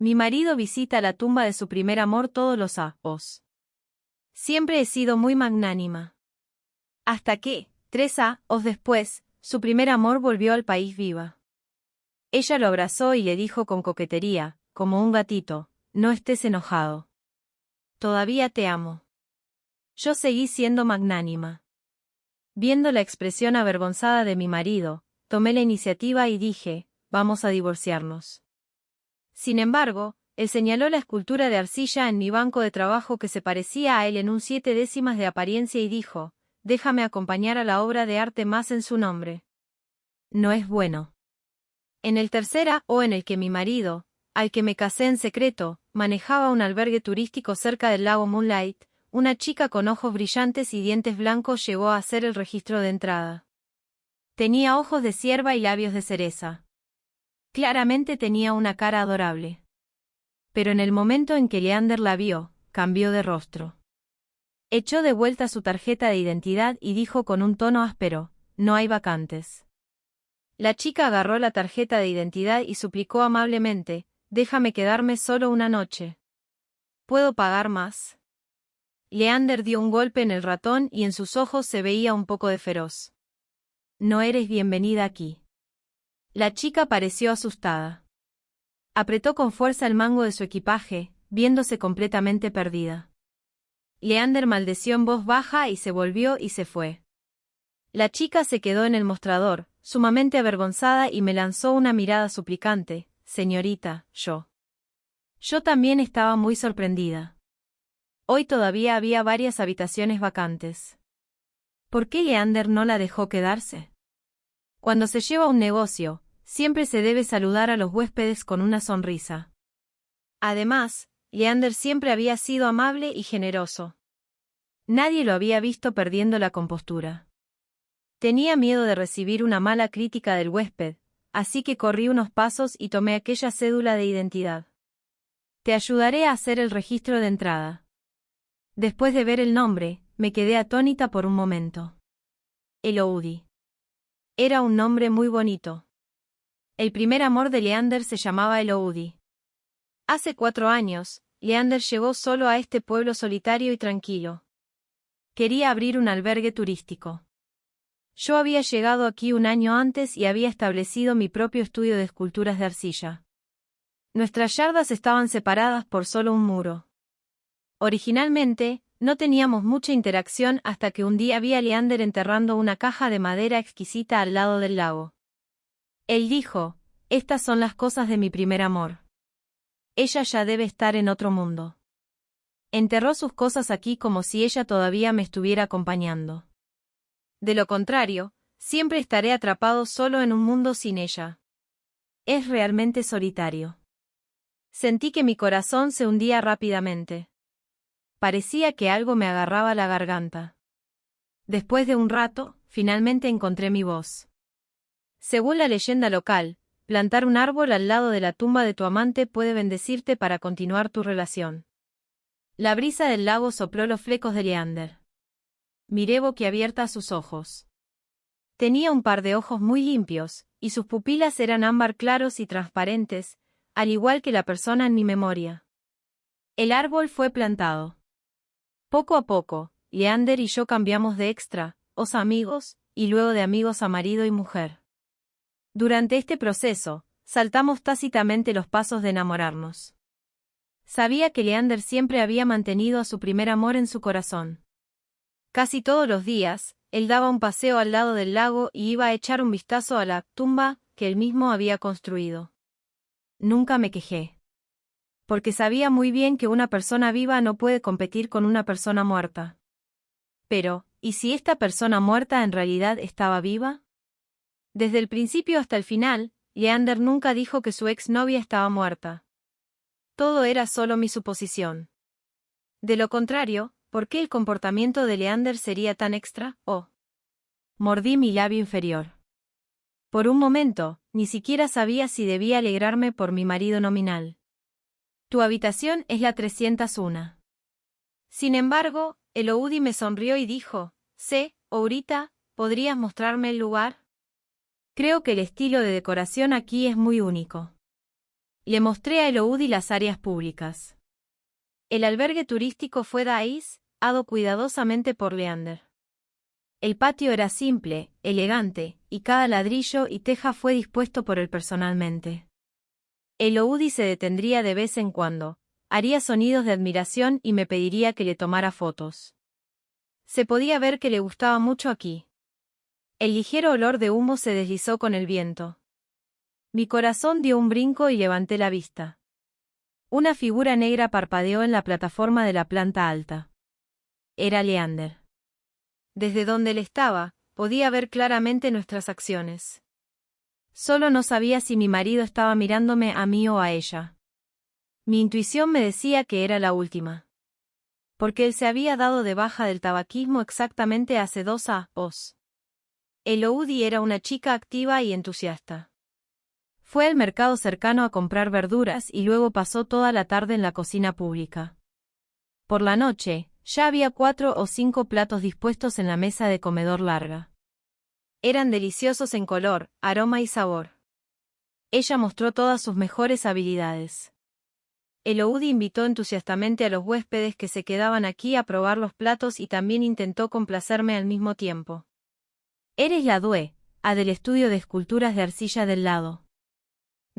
Mi marido visita la tumba de su primer amor todos los años. Siempre he sido muy magnánima. Hasta que, 3 años después, su primer amor volvió al país viva. Ella lo abrazó y le dijo con coquetería, como un gatito, no estés enojado. Todavía te amo. Yo seguí siendo magnánima. Viendo la expresión avergonzada de mi marido, tomé la iniciativa y dije, vamos a divorciarnos. Sin embargo, él señaló la escultura de arcilla en mi banco de trabajo que se parecía a él en un 7/10 de apariencia y dijo, déjame acompañar a la obra de arte más en su nombre. No es bueno. En el tercera o en el que mi marido, al que me casé en secreto, manejaba un albergue turístico cerca del lago Moonlight, una chica con ojos brillantes y dientes blancos llegó a hacer el registro de entrada. Tenía ojos de cierva y labios de cereza. Claramente tenía una cara adorable. Pero en el momento en que Leander la vio, cambió de rostro. Echó de vuelta su tarjeta de identidad y dijo con un tono áspero, no hay vacantes. La chica agarró la tarjeta de identidad y suplicó amablemente, déjame quedarme solo una noche. ¿Puedo pagar más? Leander dio un golpe en el ratón y en sus ojos se veía un poco de feroz. No eres bienvenida aquí. La chica pareció asustada. Apretó con fuerza el mango de su equipaje, viéndose completamente perdida. Leander maldeció en voz baja y se volvió y se fue. La chica se quedó en el mostrador, sumamente avergonzada y me lanzó una mirada suplicante, señorita, yo. Yo también estaba muy sorprendida. Hoy todavía había varias habitaciones vacantes. ¿Por qué Leander no la dejó quedarse? Cuando se lleva un negocio, siempre se debe saludar a los huéspedes con una sonrisa. Además, Leander siempre había sido amable y generoso. Nadie lo había visto perdiendo la compostura. Tenía miedo de recibir una mala crítica del huésped, así que corrí unos pasos y tomé aquella cédula de identidad. Te ayudaré a hacer el registro de entrada. Después de ver el nombre, me quedé atónita por un momento. Elodie. Era un nombre muy bonito. El primer amor de Leander se llamaba Elodie. Hace 4 años, Leander llegó solo a este pueblo solitario y tranquilo. Quería abrir un albergue turístico. Yo había llegado aquí un año antes y había establecido mi propio estudio de esculturas de arcilla. Nuestras yardas estaban separadas por solo un muro. Originalmente, no teníamos mucha interacción hasta que un día vi a Leander enterrando una caja de madera exquisita al lado del lago. Él dijo, estas son las cosas de mi primer amor. Ella ya debe estar en otro mundo. Enterró sus cosas aquí como si ella todavía me estuviera acompañando. De lo contrario, siempre estaré atrapado solo en un mundo sin ella. Es realmente solitario. Sentí que mi corazón se hundía rápidamente. Parecía que algo me agarraba la garganta. Después de un rato, finalmente encontré mi voz. Según la leyenda local, plantar un árbol al lado de la tumba de tu amante puede bendecirte para continuar tu relación. La brisa del lago sopló los flecos de Leander. Miré boquiabierta a sus ojos. Tenía un par de ojos muy limpios, y sus pupilas eran ámbar claros y transparentes, al igual que la persona en mi memoria. El árbol fue plantado. Poco a poco, Leander y yo cambiamos de amigos, y luego de amigos a marido y mujer. Durante este proceso, saltamos tácitamente los pasos de enamorarnos. Sabía que Leander siempre había mantenido a su primer amor en su corazón. Casi todos los días, él daba un paseo al lado del lago y iba a echar un vistazo a la tumba que él mismo había construido. Nunca me quejé. Porque sabía muy bien que una persona viva no puede competir con una persona muerta. Pero, ¿y si esta persona muerta en realidad estaba viva? Desde el principio hasta el final, Leander nunca dijo que su exnovia estaba muerta. Todo era solo mi suposición. De lo contrario, ¿por qué el comportamiento de Leander sería tan extra? Mordí mi labio inferior. Por un momento, ni siquiera sabía si debía alegrarme por mi marido nominal. Tu habitación es la 301. Sin embargo, Elodie me sonrió y dijo, ahorita, ¿podrías mostrarme el lugar? Creo que el estilo de decoración aquí es muy único. Le mostré a Eloudi las áreas públicas. El albergue turístico fue dado cuidadosamente por Leander. El patio era simple, elegante, y cada ladrillo y teja fue dispuesto por él personalmente. Eloudi se detendría de vez en cuando, haría sonidos de admiración y me pediría que le tomara fotos. Se podía ver que le gustaba mucho aquí. El ligero olor de humo se deslizó con el viento. Mi corazón dio un brinco y levanté la vista. Una figura negra parpadeó en la plataforma de la planta alta. Era Leander. Desde donde él estaba, podía ver claramente nuestras acciones. Solo no sabía si mi marido estaba mirándome a mí o a ella. Mi intuición me decía que era la última. Porque él se había dado de baja del tabaquismo exactamente hace 2 años. Eloudi era una chica activa y entusiasta. Fue al mercado cercano a comprar verduras y luego pasó toda la tarde en la cocina pública. Por la noche, ya había 4 o 5 platos dispuestos en la mesa de comedor larga. Eran deliciosos en color, aroma y sabor. Ella mostró todas sus mejores habilidades. Eloudi invitó entusiastamente a los huéspedes que se quedaban aquí a probar los platos y también intentó complacerme al mismo tiempo. Eres la del estudio de esculturas de arcilla del lado.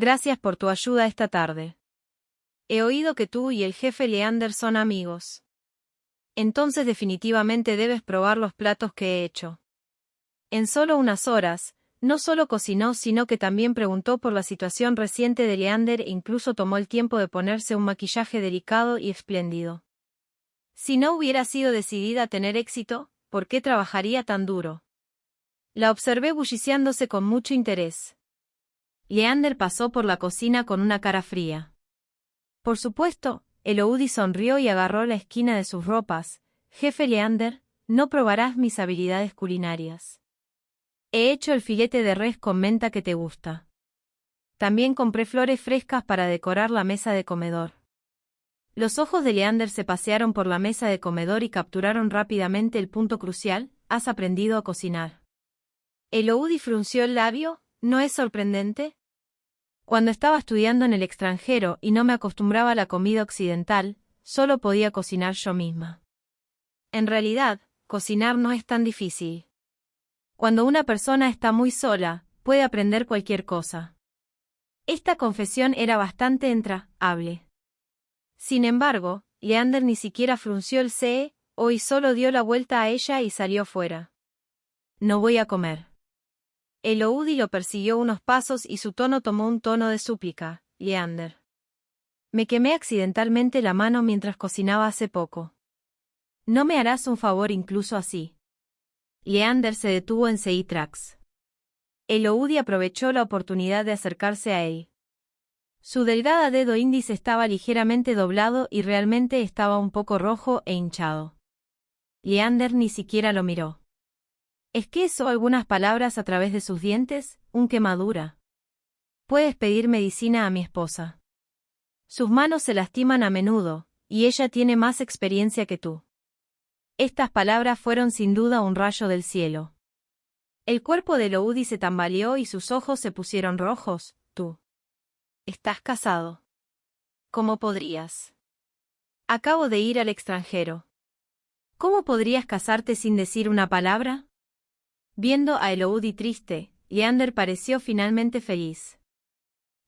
Gracias por tu ayuda esta tarde. He oído que tú y el jefe Leander son amigos. Entonces definitivamente debes probar los platos que he hecho. En solo unas horas, no solo cocinó sino que también preguntó por la situación reciente de Leander e incluso tomó el tiempo de ponerse un maquillaje delicado y espléndido. Si no hubiera sido decidida a tener éxito, ¿por qué trabajaría tan duro? La observé bulliciándose con mucho interés. Leander pasó por la cocina con una cara fría. Por supuesto, Eloudi sonrió y agarró la esquina de sus ropas. Jefe Leander, no probarás mis habilidades culinarias. He hecho el filete de res con menta que te gusta. También compré flores frescas para decorar la mesa de comedor. Los ojos de Leander se pasearon por la mesa de comedor y capturaron rápidamente el punto crucial: has aprendido a cocinar. Eloudi frunció el labio. ¿No es sorprendente? Cuando estaba estudiando en el extranjero y no me acostumbraba a la comida occidental, solo podía cocinar yo misma. En realidad, cocinar no es tan difícil. Cuando una persona está muy sola, puede aprender cualquier cosa. Esta confesión era bastante entrañable. Sin embargo, Leander ni siquiera frunció el ceño y solo dio la vuelta a ella y salió fuera. No voy a comer. Eloudi lo persiguió unos pasos y su tono tomó un tono de súplica. Leander. Me quemé accidentalmente la mano mientras cocinaba hace poco. ¿No me harás un favor incluso así? Leander se detuvo en Seitrax. Eloudi aprovechó la oportunidad de acercarse a él. Su delgada dedo índice estaba ligeramente doblado y realmente estaba un poco rojo e hinchado. Leander ni siquiera lo miró. Esquezó algunas palabras a través de sus dientes. Quemadura. Puedes pedir medicina a mi esposa. Sus manos se lastiman a menudo, y ella tiene más experiencia que tú. Estas palabras fueron sin duda un rayo del cielo. El cuerpo de Eloudi se tambaleó y sus ojos se pusieron rojos. Tú. ¿Estás casado? ¿Cómo podrías? Acabo de ir al extranjero. ¿Cómo podrías casarte sin decir una palabra? Viendo a Eloudi triste, Leander pareció finalmente feliz.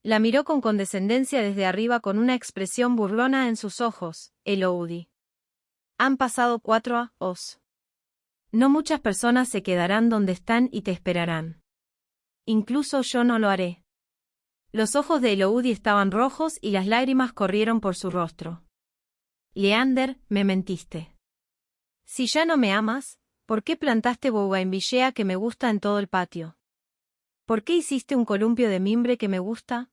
La miró con condescendencia desde arriba con una expresión burlona en sus ojos. Eloudi. Han pasado 4 años. No muchas personas se quedarán donde están y te esperarán. Incluso yo no lo haré. Los ojos de Eloudi estaban rojos y las lágrimas corrieron por su rostro. Leander, me mentiste. Si ya no me amas, ¿por qué plantaste bougainvillea que me gusta en todo el patio? ¿Por qué hiciste un columpio de mimbre que me gusta?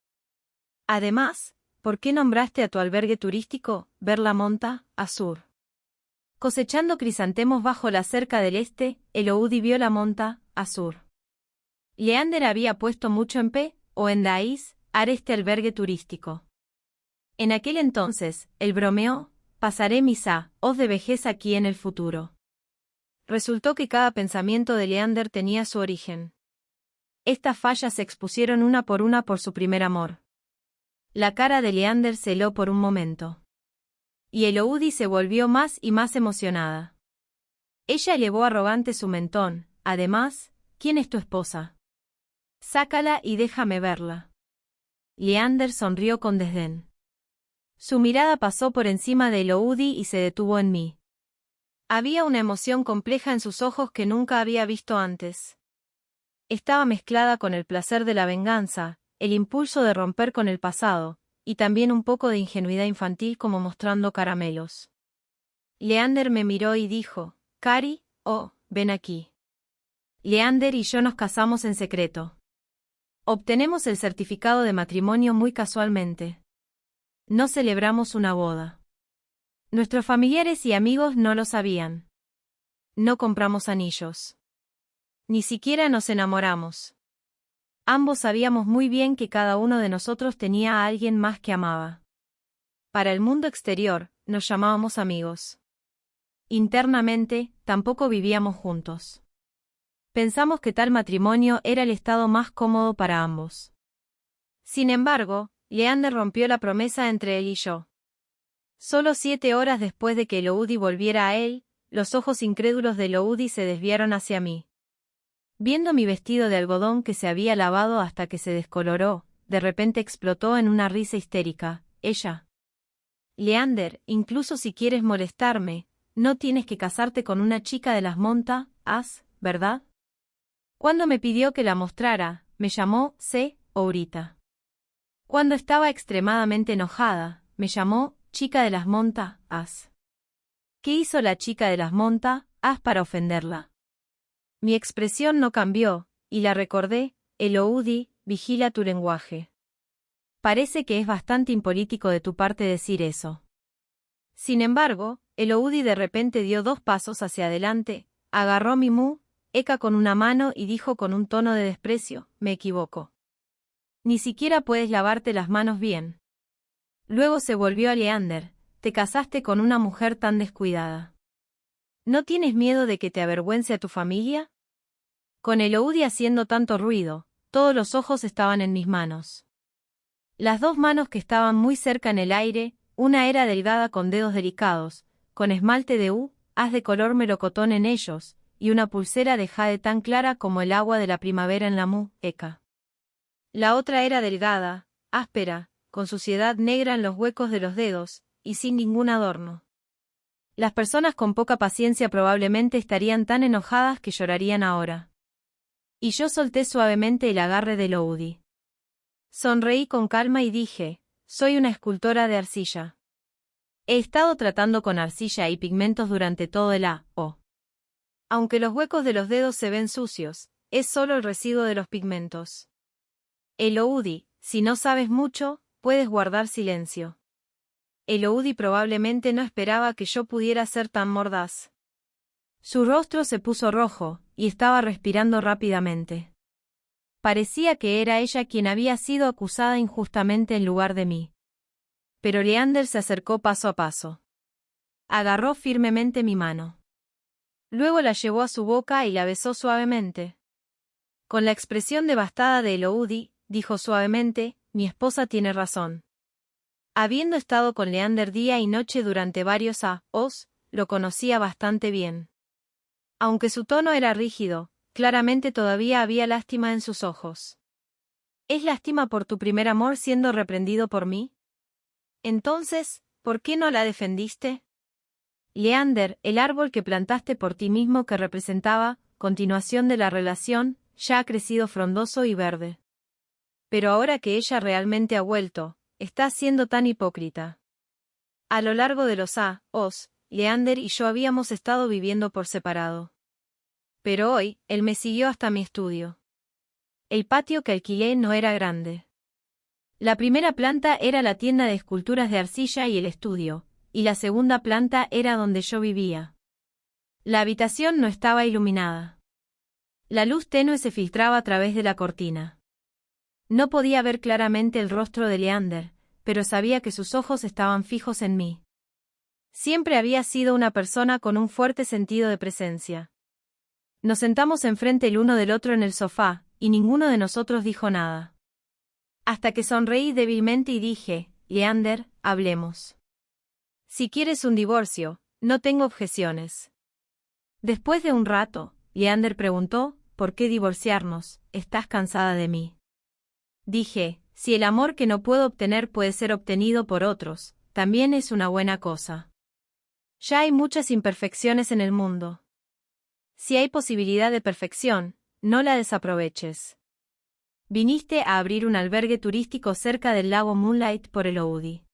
Además, ¿por qué nombraste a tu albergue turístico Ver la Monta Azur? Cosechando crisantemos bajo la cerca del este, Eloudi vio la Monta Azur. Leander había puesto mucho en Daís, este albergue turístico. En aquel entonces, él bromeó, pasaré mis años de vejez aquí en el futuro. Resultó que cada pensamiento de Leander tenía su origen. Estas fallas se expusieron una por su primer amor. La cara de Leander se heló por un momento. Y Elodie se volvió más y más emocionada. Ella elevó arrogante su mentón. Además, ¿quién es tu esposa? Sácala y déjame verla. Leander sonrió con desdén. Su mirada pasó por encima de Elodie y se detuvo en mí. Había una emoción compleja en sus ojos que nunca había visto antes. Estaba mezclada con el placer de la venganza, el impulso de romper con el pasado, y también un poco de ingenuidad infantil como mostrando caramelos. Leander me miró y dijo, Cari, ven aquí. Leander y yo nos casamos en secreto. Obtenemos el certificado de matrimonio muy casualmente. No celebramos una boda. Nuestros familiares y amigos no lo sabían. No compramos anillos. Ni siquiera nos enamoramos. Ambos sabíamos muy bien que cada uno de nosotros tenía a alguien más que amaba. Para el mundo exterior, nos llamábamos amigos. Internamente, tampoco vivíamos juntos. Pensamos que tal matrimonio era el estado más cómodo para ambos. Sin embargo, Leander rompió la promesa entre él y yo. Solo 7 horas después de que Elodie volviera a él, los ojos incrédulos de Elodie se desviaron hacia mí. Viendo mi vestido de algodón que se había lavado hasta que se descoloró, de repente explotó en una risa histérica. Ella. Leander, incluso si quieres molestarme, no tienes que casarte con una chica de las montas, ¿verdad? Cuando me pidió que la mostrara, me llamó Aurita. Cuando estaba extremadamente enojada, me llamó chica de las montas. ¿Qué hizo la chica de las montas para ofenderla? Mi expresión no cambió, y la recordé, Elodie, vigila tu lenguaje. Parece que es bastante impolítico de tu parte decir eso. Sin embargo, Elodie de repente dio 2 pasos hacia adelante, agarró mi muñeca con una mano y dijo con un tono de desprecio, me equivoco. Ni siquiera puedes lavarte las manos bien. Luego se volvió a Leander, te casaste con una mujer tan descuidada. ¿No tienes miedo de que te avergüence a tu familia? Con Elodie haciendo tanto ruido, todos los ojos estaban en mis manos. Las 2 manos que estaban muy cerca en el aire, una era delgada con dedos delicados, con esmalte de haz de color melocotón en ellos, y una pulsera de jade tan clara como el agua de la primavera en la muñeca. La otra era delgada, áspera, con suciedad negra en los huecos de los dedos, y sin ningún adorno. Las personas con poca paciencia probablemente estarían tan enojadas que llorarían ahora. Y yo solté suavemente el agarre de Elodie. Sonreí con calma y dije, soy una escultora de arcilla. He estado tratando con arcilla y pigmentos durante todo el año. Aunque los huecos de los dedos se ven sucios, es solo el residuo de los pigmentos. Elodie, si no sabes mucho, puedes guardar silencio. Elodie probablemente no esperaba que yo pudiera ser tan mordaz. Su rostro se puso rojo, y estaba respirando rápidamente. Parecía que era ella quien había sido acusada injustamente en lugar de mí. Pero Leander se acercó paso a paso. Agarró firmemente mi mano. Luego la llevó a su boca y la besó suavemente. Con la expresión devastada de Elodie, dijo suavemente, mi esposa tiene razón. Habiendo estado con Leander día y noche durante varios años, lo conocía bastante bien. Aunque su tono era rígido, claramente todavía había lástima en sus ojos. ¿Es lástima por tu primer amor siendo reprendido por mí? Entonces, ¿por qué no la defendiste? Leander, el árbol que plantaste por ti mismo que representaba, continuación de la relación, ya ha crecido frondoso y verde. Pero ahora que ella realmente ha vuelto, está siendo tan hipócrita. A lo largo de los años, Leander y yo habíamos estado viviendo por separado. Pero hoy, él me siguió hasta mi estudio. El patio que alquilé no era grande. La primera planta era la tienda de esculturas de arcilla y el estudio, y la segunda planta era donde yo vivía. La habitación no estaba iluminada. La luz tenue se filtraba a través de la cortina. No podía ver claramente el rostro de Leander, pero sabía que sus ojos estaban fijos en mí. Siempre había sido una persona con un fuerte sentido de presencia. Nos sentamos enfrente el uno del otro en el sofá, y ninguno de nosotros dijo nada. Hasta que sonreí débilmente y dije, Leander, hablemos. Si quieres un divorcio, no tengo objeciones. Después de un rato, Leander preguntó, ¿por qué divorciarnos? ¿Estás cansada de mí? Dije, si el amor que no puedo obtener puede ser obtenido por otros, también es una buena cosa. Ya hay muchas imperfecciones en el mundo. Si hay posibilidad de perfección, no la desaproveches. Viniste a abrir un albergue turístico cerca del lago Moonlight por Elodie.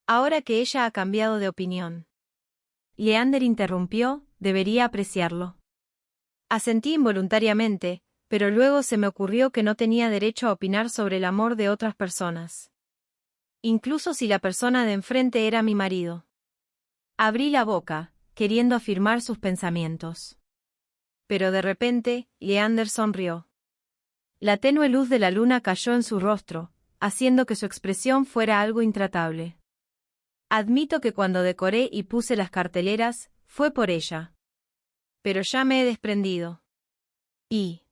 Ahora que ella ha cambiado de opinión. Leander interrumpió, debería apreciarlo. Asentí involuntariamente, pero luego se me ocurrió que no tenía derecho a opinar sobre el amor de otras personas. Incluso si la persona de enfrente era mi marido. Abrí la boca, queriendo afirmar sus pensamientos. Pero de repente, Leander sonrió. La tenue luz de la luna cayó en su rostro, haciendo que su expresión fuera algo intratable. Admito que cuando decoré y puse las carteleras, fue por ella. Pero ya me he desprendido. Y...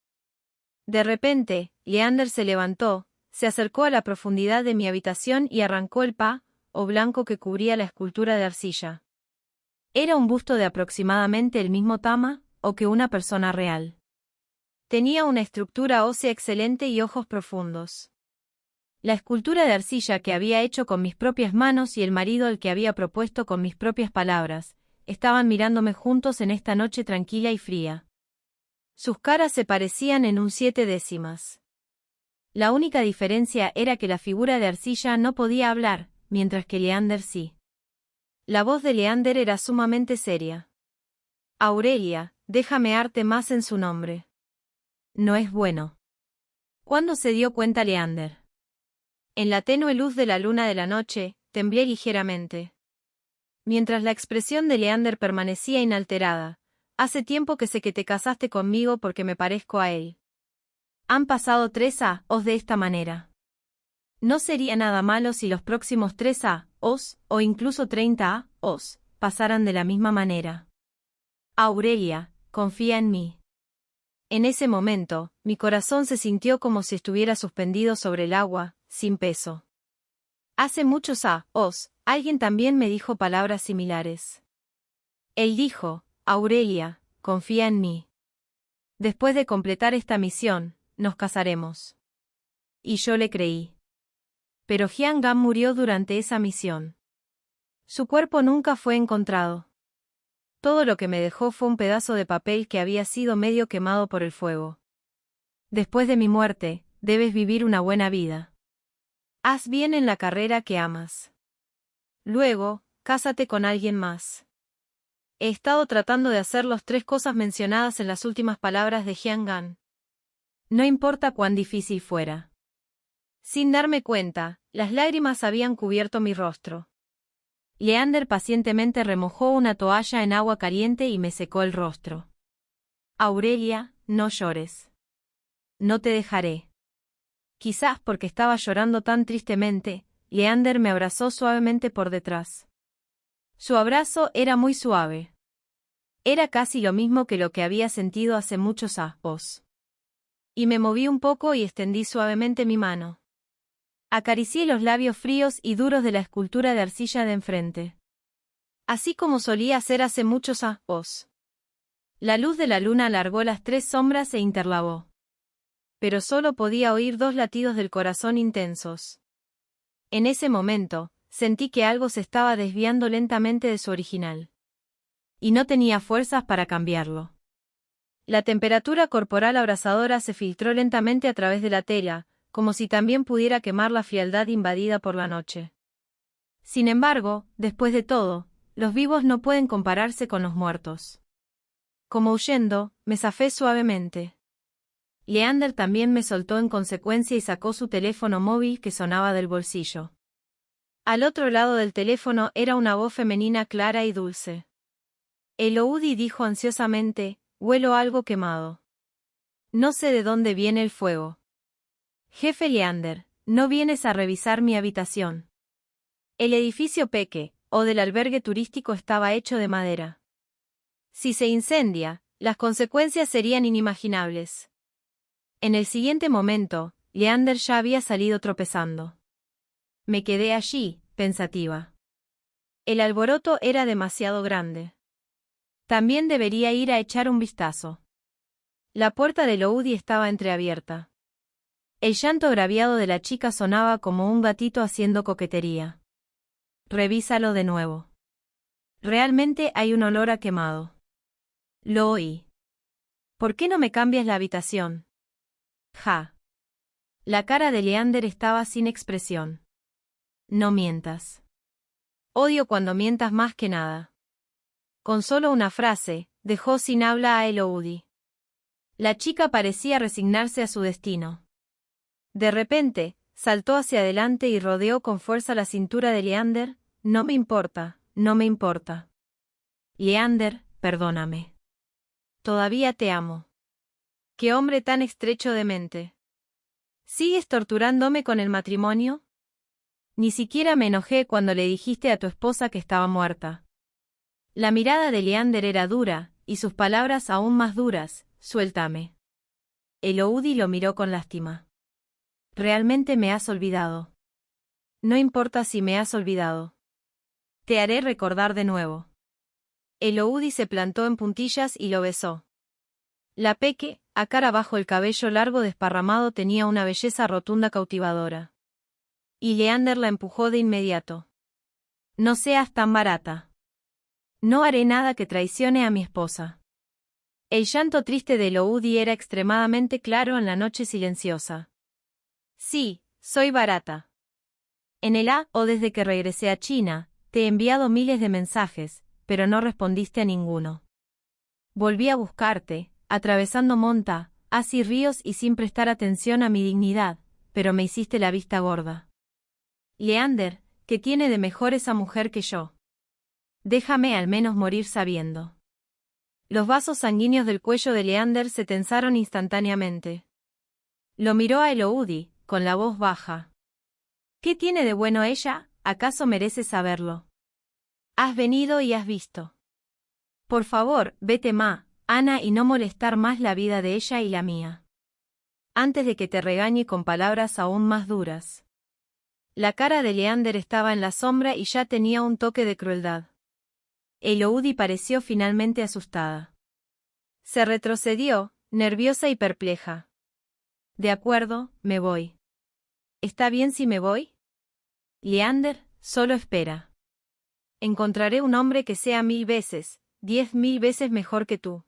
De repente, Leander se levantó, se acercó a la profundidad de mi habitación y arrancó el o blanco que cubría la escultura de arcilla. Era un busto de aproximadamente el mismo tamaño que una persona real. Tenía una estructura ósea excelente y ojos profundos. La escultura de arcilla que había hecho con mis propias manos y el marido al que había propuesto con mis propias palabras, estaban mirándome juntos en esta noche tranquila y fría. Sus caras se parecían en un 7 décimas. La única diferencia era que la figura de arcilla no podía hablar, mientras que Leander sí. La voz de Leander era sumamente seria. Aurelia, déjame arte más en su nombre. No es bueno. ¿Cuándo se dio cuenta Leander? En la tenue luz de la luna de la noche, temblé ligeramente. Mientras la expresión de Leander permanecía inalterada, hace tiempo que sé que te casaste conmigo porque me parezco a él. Han pasado 3 años de esta manera. No sería nada malo si los próximos 3 años, o incluso 30 años, pasaran de la misma manera. Aurelia, confía en mí. En ese momento, mi corazón se sintió como si estuviera suspendido sobre el agua, sin peso. Hace muchos años, alguien también me dijo palabras similares. Él dijo, Aurelia, confía en mí. Después de completar esta misión, nos casaremos. Y yo le creí. Pero Jian Gan murió durante esa misión. Su cuerpo nunca fue encontrado. Todo lo que me dejó fue un pedazo de papel que había sido medio quemado por el fuego. Después de mi muerte, debes vivir una buena vida. Haz bien en la carrera que amas. Luego, cásate con alguien más. He estado tratando de hacer las 3 cosas mencionadas en las últimas palabras de Jian Gan. No importa cuán difícil fuera. Sin darme cuenta, las lágrimas habían cubierto mi rostro. Leander pacientemente remojó una toalla en agua caliente y me secó el rostro. Aurelia, no llores. No te dejaré. Quizás porque estaba llorando tan tristemente, Leander me abrazó suavemente por detrás. Su abrazo era muy suave. Era casi lo mismo que lo que había sentido hace muchos años. Y me moví un poco y extendí suavemente mi mano. Acaricié los labios fríos y duros de la escultura de arcilla de enfrente. Así como solía hacer hace muchos años. La luz de la luna alargó las 3 sombras e interlavó. Pero solo podía oír 2 latidos del corazón intensos. En ese momento, sentí que algo se estaba desviando lentamente de su original. Y no tenía fuerzas para cambiarlo. La temperatura corporal abrasadora se filtró lentamente a través de la tela, como si también pudiera quemar la frialdad invadida por la noche. Sin embargo, después de todo, los vivos no pueden compararse con los muertos. Como huyendo, me zafé suavemente. Leander también me soltó en consecuencia y sacó su teléfono móvil que sonaba del bolsillo. Al otro lado del teléfono era una voz femenina clara y dulce. Elodie dijo ansiosamente, huelo algo quemado. No sé de dónde viene el fuego. Jefe Leander, ¿no vienes a revisar mi habitación? El edificio del albergue turístico estaba hecho de madera. Si se incendia, las consecuencias serían inimaginables. En el siguiente momento, Leander ya había salido tropezando. Me quedé allí, pensativa. El alboroto era demasiado grande. También debería ir a echar un vistazo. La puerta de Elodie estaba entreabierta. El llanto agraviado de la chica sonaba como un gatito haciendo coquetería. Revísalo de nuevo. Realmente hay un olor a quemado. Lo oí. ¿Por qué no me cambias la habitación? Ja. La cara de Leander estaba sin expresión. No mientas. Odio cuando mientas más que nada. Con solo una frase, dejó sin habla a Elodie. La chica parecía resignarse a su destino. De repente, saltó hacia adelante y rodeó con fuerza la cintura de Leander. No me importa, no me importa. Leander, perdóname. Todavía te amo. Qué hombre tan estrecho de mente. ¿Sigues torturándome con el matrimonio? Ni siquiera me enojé cuando le dijiste a tu esposa que estaba muerta. La mirada de Leander era dura, y sus palabras aún más duras. Suéltame. Elodie lo miró con lástima. ¿Realmente me has olvidado? No importa si me has olvidado. Te haré recordar de nuevo. Elodie se plantó en puntillas y lo besó. La peque, a cara bajo el cabello largo desparramado, tenía una belleza rotunda cautivadora. Y Leander la empujó de inmediato. No seas tan barata. No haré nada que traicione a mi esposa. El llanto triste de Elodie era extremadamente claro en la noche silenciosa. Sí, soy barata. En el o desde que regresé a China, te he enviado miles de mensajes, pero no respondiste a ninguno. Volví a buscarte, atravesando monta, así ríos y sin prestar atención a mi dignidad, pero me hiciste la vista gorda. Leander, ¿qué tiene de mejor esa mujer que yo? Déjame al menos morir sabiendo. Los vasos sanguíneos del cuello de Leander se tensaron instantáneamente. Lo miró a Elodie, con la voz baja. ¿Qué tiene de bueno ella? ¿Acaso mereces saberlo? Has venido y has visto. Por favor, vete Ana, y no molestar más la vida de ella y la mía. Antes de que te regañe con palabras aún más duras. La cara de Leander estaba en la sombra y ya tenía un toque de crueldad. Elodie pareció finalmente asustada. Se retrocedió, nerviosa y perpleja. De acuerdo, me voy. ¿Está bien si me voy? Leander, solo espera. Encontraré un hombre que sea 1000 veces, 10.000 veces mejor que tú.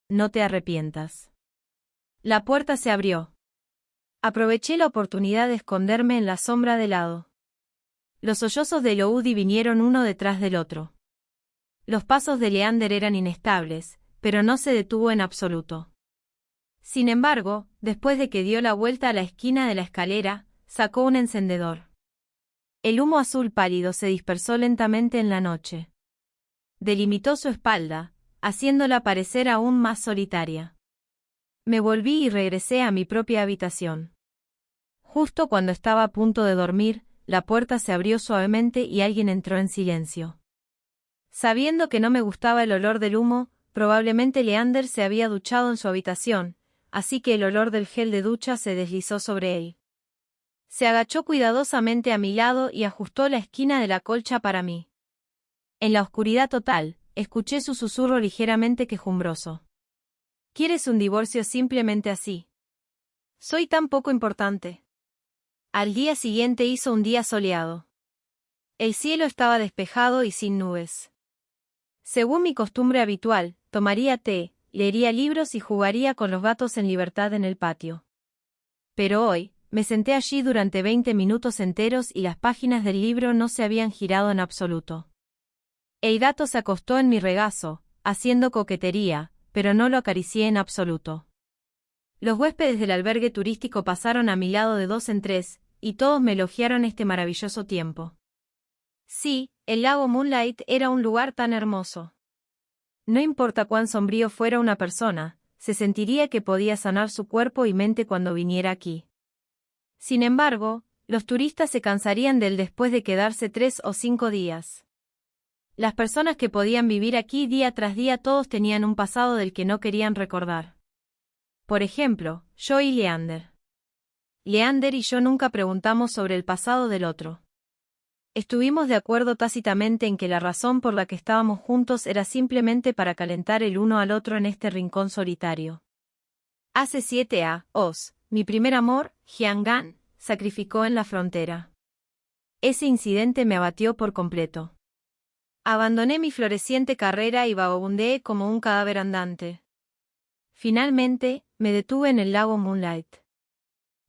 No te arrepientas. La puerta se abrió. Aproveché la oportunidad de esconderme en la sombra de lado. Los sollozos de Elodie vinieron uno detrás del otro. Los pasos de Leander eran inestables, pero no se detuvo en absoluto. Sin embargo, después de que dio la vuelta a la esquina de la escalera, sacó un encendedor. El humo azul pálido se dispersó lentamente en la noche. Delimitó su espalda, haciéndola parecer aún más solitaria. Me volví y regresé a mi propia habitación. Justo cuando estaba a punto de dormir, la puerta se abrió suavemente y alguien entró en silencio. Sabiendo que no me gustaba el olor del humo, probablemente Leander se había duchado en su habitación, así que el olor del gel de ducha se deslizó sobre él. Se agachó cuidadosamente a mi lado y ajustó la esquina de la colcha para mí. En la oscuridad total, escuché su susurro ligeramente quejumbroso. ¿Quieres un divorcio simplemente así? Soy tan poco importante. Al día siguiente hizo un día soleado. El cielo estaba despejado y sin nubes. Según mi costumbre habitual, tomaría té, leería libros y jugaría con los gatos en libertad en el patio. Pero hoy, me senté allí durante 20 minutos enteros y las páginas del libro no se habían girado en absoluto. El gato se acostó en mi regazo, haciendo coquetería, pero no lo acaricié en absoluto. Los huéspedes del albergue turístico pasaron a mi lado de 2 en 3, y todos me elogiaron este maravilloso tiempo. Sí, el lago Moonlight era un lugar tan hermoso. No importa cuán sombrío fuera una persona, se sentiría que podía sanar su cuerpo y mente cuando viniera aquí. Sin embargo, los turistas se cansarían de él después de quedarse 3 o 5 días. Las personas que podían vivir aquí día tras día todos tenían un pasado del que no querían recordar. Por ejemplo, yo y Leander. Leander y yo nunca preguntamos sobre el pasado del otro. Estuvimos de acuerdo tácitamente en que la razón por la que estábamos juntos era simplemente para calentar el uno al otro en este rincón solitario. Hace 7 años, mi primer amor, Hyang-gan, sacrificó en la frontera. Ese incidente me abatió por completo. Abandoné mi floreciente carrera y vagabundeé como un cadáver andante. Finalmente, me detuve en el lago Moonlight.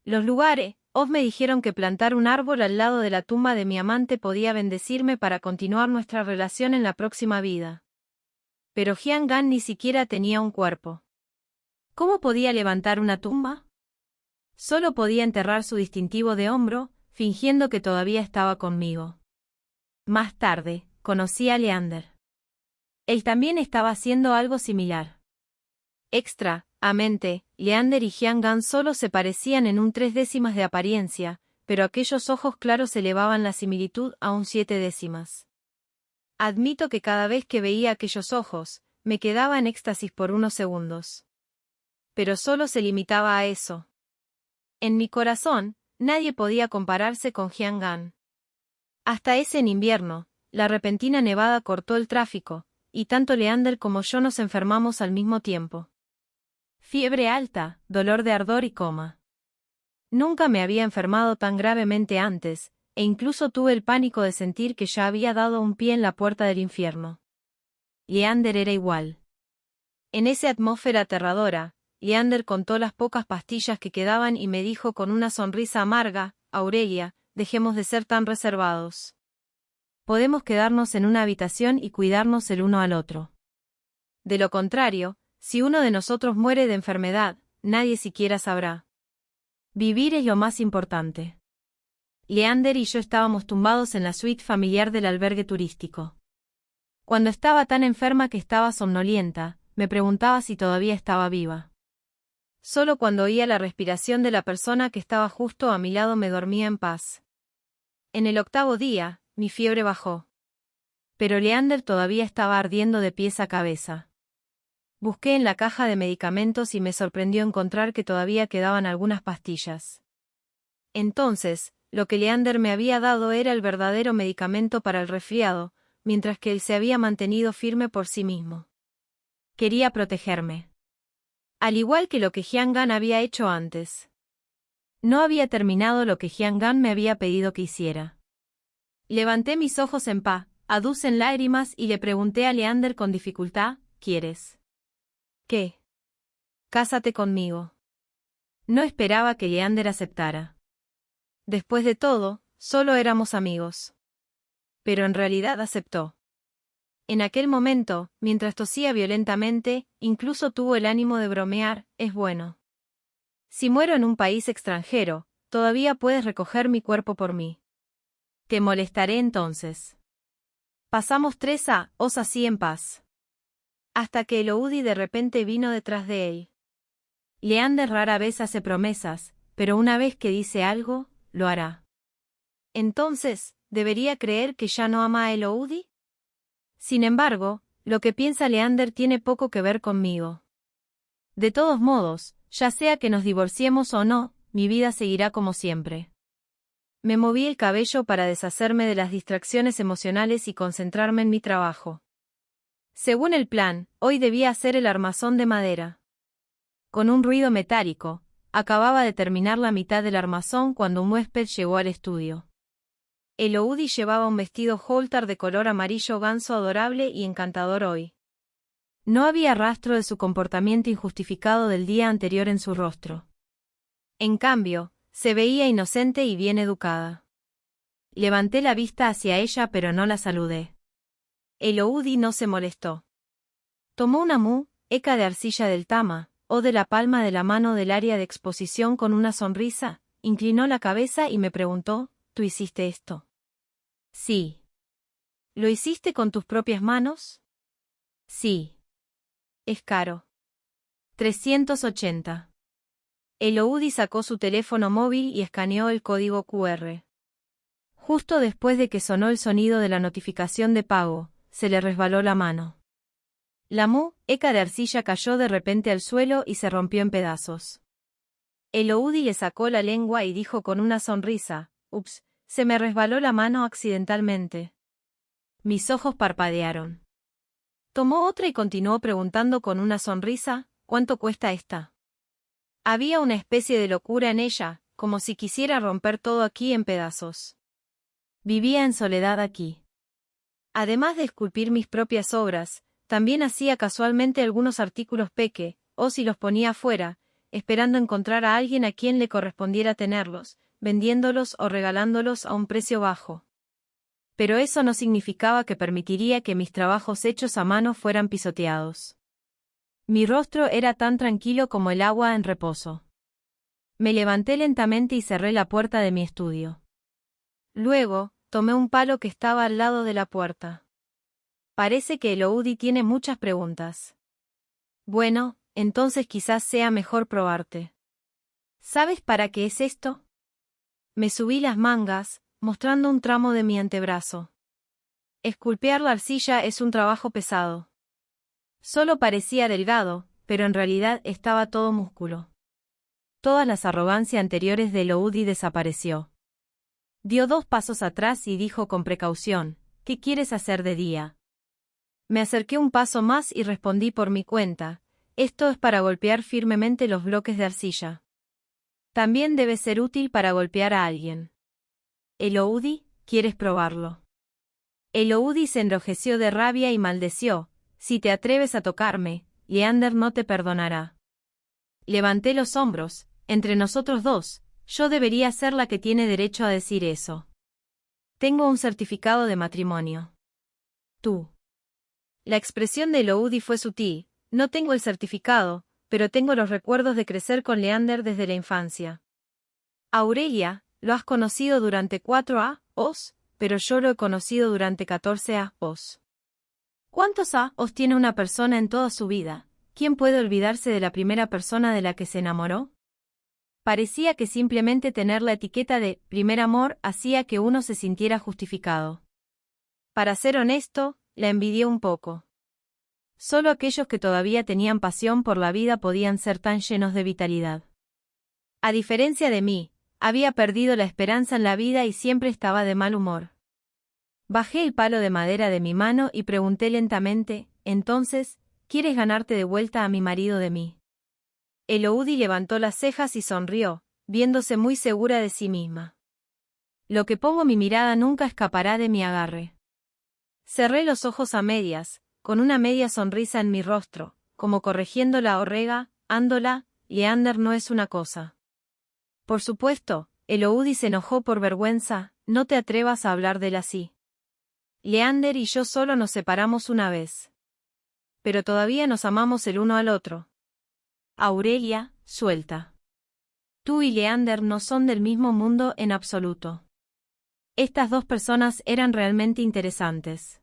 Los lugares, me dijeron que plantar un árbol al lado de la tumba de mi amante podía bendecirme para continuar nuestra relación en la próxima vida. Pero Hyang-gan ni siquiera tenía un cuerpo. ¿Cómo podía levantar una tumba? Solo podía enterrar su distintivo de hombro, fingiendo que todavía estaba conmigo. Más tarde, conocí a Leander. Él también estaba haciendo algo similar. Extrañamente, Leander y Hyang-gan solo se parecían en un 3/10 de apariencia, pero aquellos ojos claros elevaban la similitud a un 7/10. Admito que cada vez que veía aquellos ojos, me quedaba en éxtasis por unos segundos. Pero solo se limitaba a eso. En mi corazón, nadie podía compararse con Hyang-gan. Hasta ese en invierno, la repentina nevada cortó el tráfico, y tanto Leander como yo nos enfermamos al mismo tiempo. Fiebre alta, dolor de ardor y coma. Nunca me había enfermado tan gravemente antes, e incluso tuve el pánico de sentir que ya había dado un pie en la puerta del infierno. Leander era igual. En esa atmósfera aterradora, Leander contó las pocas pastillas que quedaban y me dijo con una sonrisa amarga: Aurelia, dejemos de ser tan reservados. Podemos quedarnos en una habitación y cuidarnos el uno al otro. De lo contrario, si uno de nosotros muere de enfermedad, nadie siquiera sabrá. Vivir es lo más importante. Leander y yo estábamos tumbados en la suite familiar del albergue turístico. Cuando estaba tan enferma que estaba somnolienta, me preguntaba si todavía estaba viva. Solo cuando oía la respiración de la persona que estaba justo a mi lado me dormía en paz. En el 8º día, mi fiebre bajó. Pero Leander todavía estaba ardiendo de pies a cabeza. Busqué en la caja de medicamentos y me sorprendió encontrar que todavía quedaban algunas pastillas. Entonces, lo que Leander me había dado era el verdadero medicamento para el resfriado, mientras que él se había mantenido firme por sí mismo. Quería protegerme. Al igual que lo que Hyang-gan había hecho antes. No había terminado lo que Hyang-gan me había pedido que hiciera. Levanté mis ojos en en lágrimas y le pregunté a Leander con dificultad: ¿quieres? ¿Qué? Cásate conmigo. No esperaba que Leander aceptara. Después de todo, solo éramos amigos. Pero en realidad aceptó. En aquel momento, mientras tosía violentamente, incluso tuvo el ánimo de bromear: es bueno. Si muero en un país extranjero, todavía puedes recoger mi cuerpo por mí. Te molestaré entonces. Pasamos 3 años así en paz. Hasta que Elodie de repente vino detrás de él. Leander rara vez hace promesas, pero una vez que dice algo, lo hará. Entonces, ¿debería creer que ya no ama a Elodie? Sin embargo, lo que piensa Leander tiene poco que ver conmigo. De todos modos, ya sea que nos divorciemos o no, mi vida seguirá como siempre. Me moví el cabello para deshacerme de las distracciones emocionales y concentrarme en mi trabajo. Según el plan, hoy debía hacer el armazón de madera. Con un ruido metálico, acababa de terminar la mitad del armazón cuando un huésped llegó al estudio. Elodie llevaba un vestido halter de color amarillo ganso adorable y encantador hoy. No había rastro de su comportamiento injustificado del día anterior en su rostro. En cambio, se veía inocente y bien educada. Levanté la vista hacia ella pero no la saludé. Elodie no se molestó. Tomó una mueca de arcilla del tama, o de la palma de la mano del área de exposición con una sonrisa, inclinó la cabeza y me preguntó: ¿tú hiciste esto? Sí. ¿Lo hiciste con tus propias manos? Sí. Es caro. 380. Elodie sacó su teléfono móvil y escaneó el código QR. Justo después de que sonó el sonido de la notificación de pago, se le resbaló la mano. La mueca de arcilla cayó de repente al suelo y se rompió en pedazos. Eloudi le sacó la lengua y dijo con una sonrisa, «Ups, se me resbaló la mano accidentalmente». Mis ojos parpadearon. Tomó otra y continuó preguntando con una sonrisa, «¿Cuánto cuesta esta?». Había una especie de locura en ella, como si quisiera romper todo aquí en pedazos. Vivía en soledad aquí. Además de esculpir mis propias obras, también hacía casualmente algunos artículos peque, o si los ponía afuera, esperando encontrar a alguien a quien le correspondiera tenerlos, vendiéndolos o regalándolos a un precio bajo. Pero eso no significaba que permitiría que mis trabajos hechos a mano fueran pisoteados. Mi rostro era tan tranquilo como el agua en reposo. Me levanté lentamente y cerré la puerta de mi estudio. Luego, tomé un palo que estaba al lado de la puerta. Parece que Eloudi tiene muchas preguntas. Bueno, entonces quizás sea mejor probarte. ¿Sabes para qué es esto? Me subí las mangas, mostrando un tramo de mi antebrazo. Esculpear la arcilla es un trabajo pesado. Solo parecía delgado, pero en realidad estaba todo músculo. Todas las arrogancias anteriores de Eloudi desapareció. Dio 2 pasos atrás y dijo con precaución, «¿Qué quieres hacer de día?». Me acerqué un paso más y respondí por mi cuenta, «Esto es para golpear firmemente los bloques de arcilla. También debe ser útil para golpear a alguien». «Eloudi, ¿quieres probarlo?». Eloudi se enrojeció de rabia y maldeció, «Si te atreves a tocarme, Leander no te perdonará». Levanté los hombros, «Entre nosotros dos, yo debería ser la que tiene derecho a decir eso. Tengo un certificado de matrimonio». «Tú». La expresión de Eloudi fue sutil, «No tengo el certificado, pero tengo los recuerdos de crecer con Leander desde la infancia». «Aurelia, lo has conocido durante 4 años, pero yo lo he conocido durante 14 años». ¿Cuántos años tiene una persona en toda su vida? ¿Quién puede olvidarse de la primera persona de la que se enamoró? Parecía que simplemente tener la etiqueta de primer amor hacía que uno se sintiera justificado. Para ser honesto, la envidié un poco. Solo aquellos que todavía tenían pasión por la vida podían ser tan llenos de vitalidad. A diferencia de mí, había perdido la esperanza en la vida y siempre estaba de mal humor. Bajé el palo de madera de mi mano y pregunté lentamente, «Entonces, ¿quieres ganarte de vuelta a mi marido de mí?». Eloudi levantó las cejas y sonrió, viéndose muy segura de sí misma. «Lo que pongo mi mirada nunca escapará de mi agarre». Cerré los ojos a medias, con una media sonrisa en mi rostro, como corrigiendo la horrega, «Ándola, Leander no es una cosa». «Por supuesto», Eloudi se enojó por vergüenza, «no te atrevas a hablar de él así. Leander y yo solo nos separamos una vez. Pero todavía nos amamos el uno al otro». «Aurelia, suelta. Tú y Leander no son del mismo mundo en absoluto». Estas 2 personas eran realmente interesantes.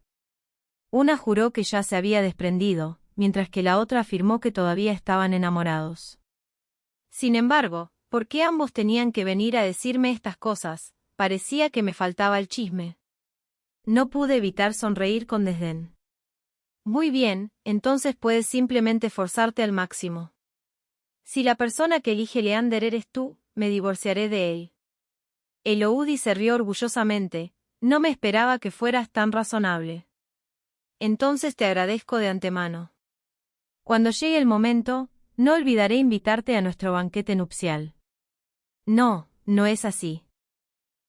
Una juró que ya se había desprendido, mientras que la otra afirmó que todavía estaban enamorados. Sin embargo, ¿por qué ambos tenían que venir a decirme estas cosas? Parecía que me faltaba el chisme. No pude evitar sonreír con desdén. «Muy bien, entonces puedes simplemente forzarte al máximo. Si la persona que elige Leander eres tú, me divorciaré de él». Eloudi se rió orgullosamente, «No me esperaba que fueras tan razonable. Entonces te agradezco de antemano. Cuando llegue el momento, no olvidaré invitarte a nuestro banquete nupcial». «No, no es así.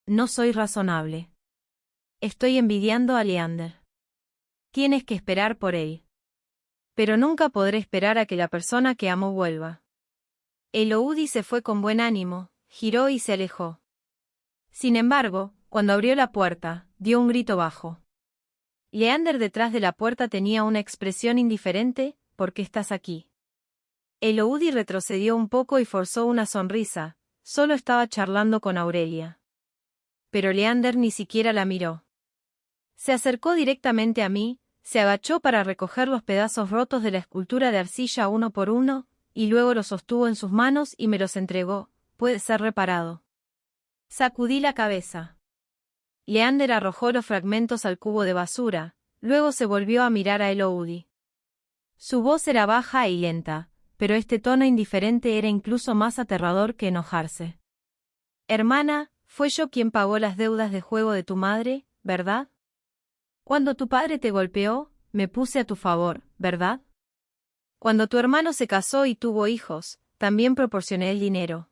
No soy razonable. Estoy envidiando a Leander. Tienes que esperar por él. Pero nunca podré esperar a que la persona que amo vuelva». Eloudi se fue con buen ánimo, giró y se alejó. Sin embargo, cuando abrió la puerta, dio un grito bajo. Leander detrás de la puerta tenía una expresión indiferente, «¿Por qué estás aquí?». Eloudi retrocedió un poco y forzó una sonrisa, solo estaba charlando con Aurelia. Pero Leander ni siquiera la miró. Se acercó directamente a mí, se agachó para recoger los pedazos rotos de la escultura de arcilla uno por uno, y luego los sostuvo en sus manos y me los entregó. «Puede ser reparado». Sacudí la cabeza. Leander arrojó los fragmentos al cubo de basura, luego se volvió a mirar a Eloudi. Su voz era baja y lenta, pero este tono indiferente era incluso más aterrador que enojarse. Hermana, fue yo quien pagó las deudas de juego de tu madre, ¿verdad? Cuando tu padre te golpeó, me puse a tu favor, ¿verdad? Cuando tu hermano se casó y tuvo hijos, también proporcioné el dinero.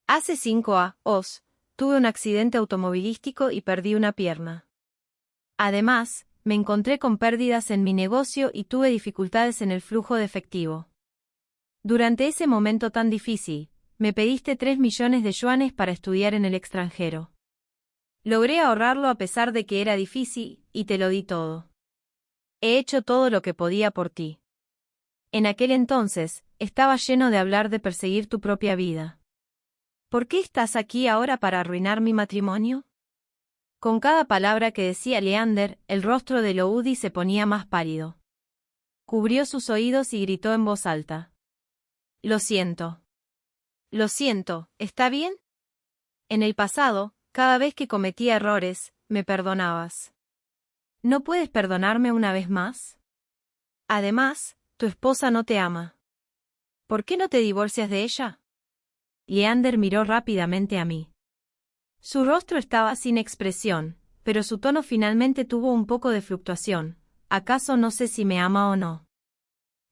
Hace 5 años, tuve un accidente automovilístico y perdí una pierna. Además, me encontré con pérdidas en mi negocio y tuve dificultades en el flujo de efectivo. Durante ese momento tan difícil, me pediste 3 millones de yuanes para estudiar en el extranjero. Logré ahorrarlo a pesar de que era difícil, y te lo di todo. He hecho todo lo que podía por ti. En aquel entonces, estaba lleno de hablar de perseguir tu propia vida. ¿Por qué estás aquí ahora para arruinar mi matrimonio? Con cada palabra que decía Leander, el rostro de Loudi se ponía más pálido. Cubrió sus oídos y gritó en voz alta. Lo siento. Lo siento, ¿está bien? En el pasado, cada vez que cometía errores, me perdonabas. ¿No puedes perdonarme una vez más? Además, tu esposa no te ama. ¿Por qué no te divorcias de ella? Leander miró rápidamente a mí. Su rostro estaba sin expresión, pero su tono finalmente tuvo un poco de fluctuación. ¿Acaso no sé si me ama o no?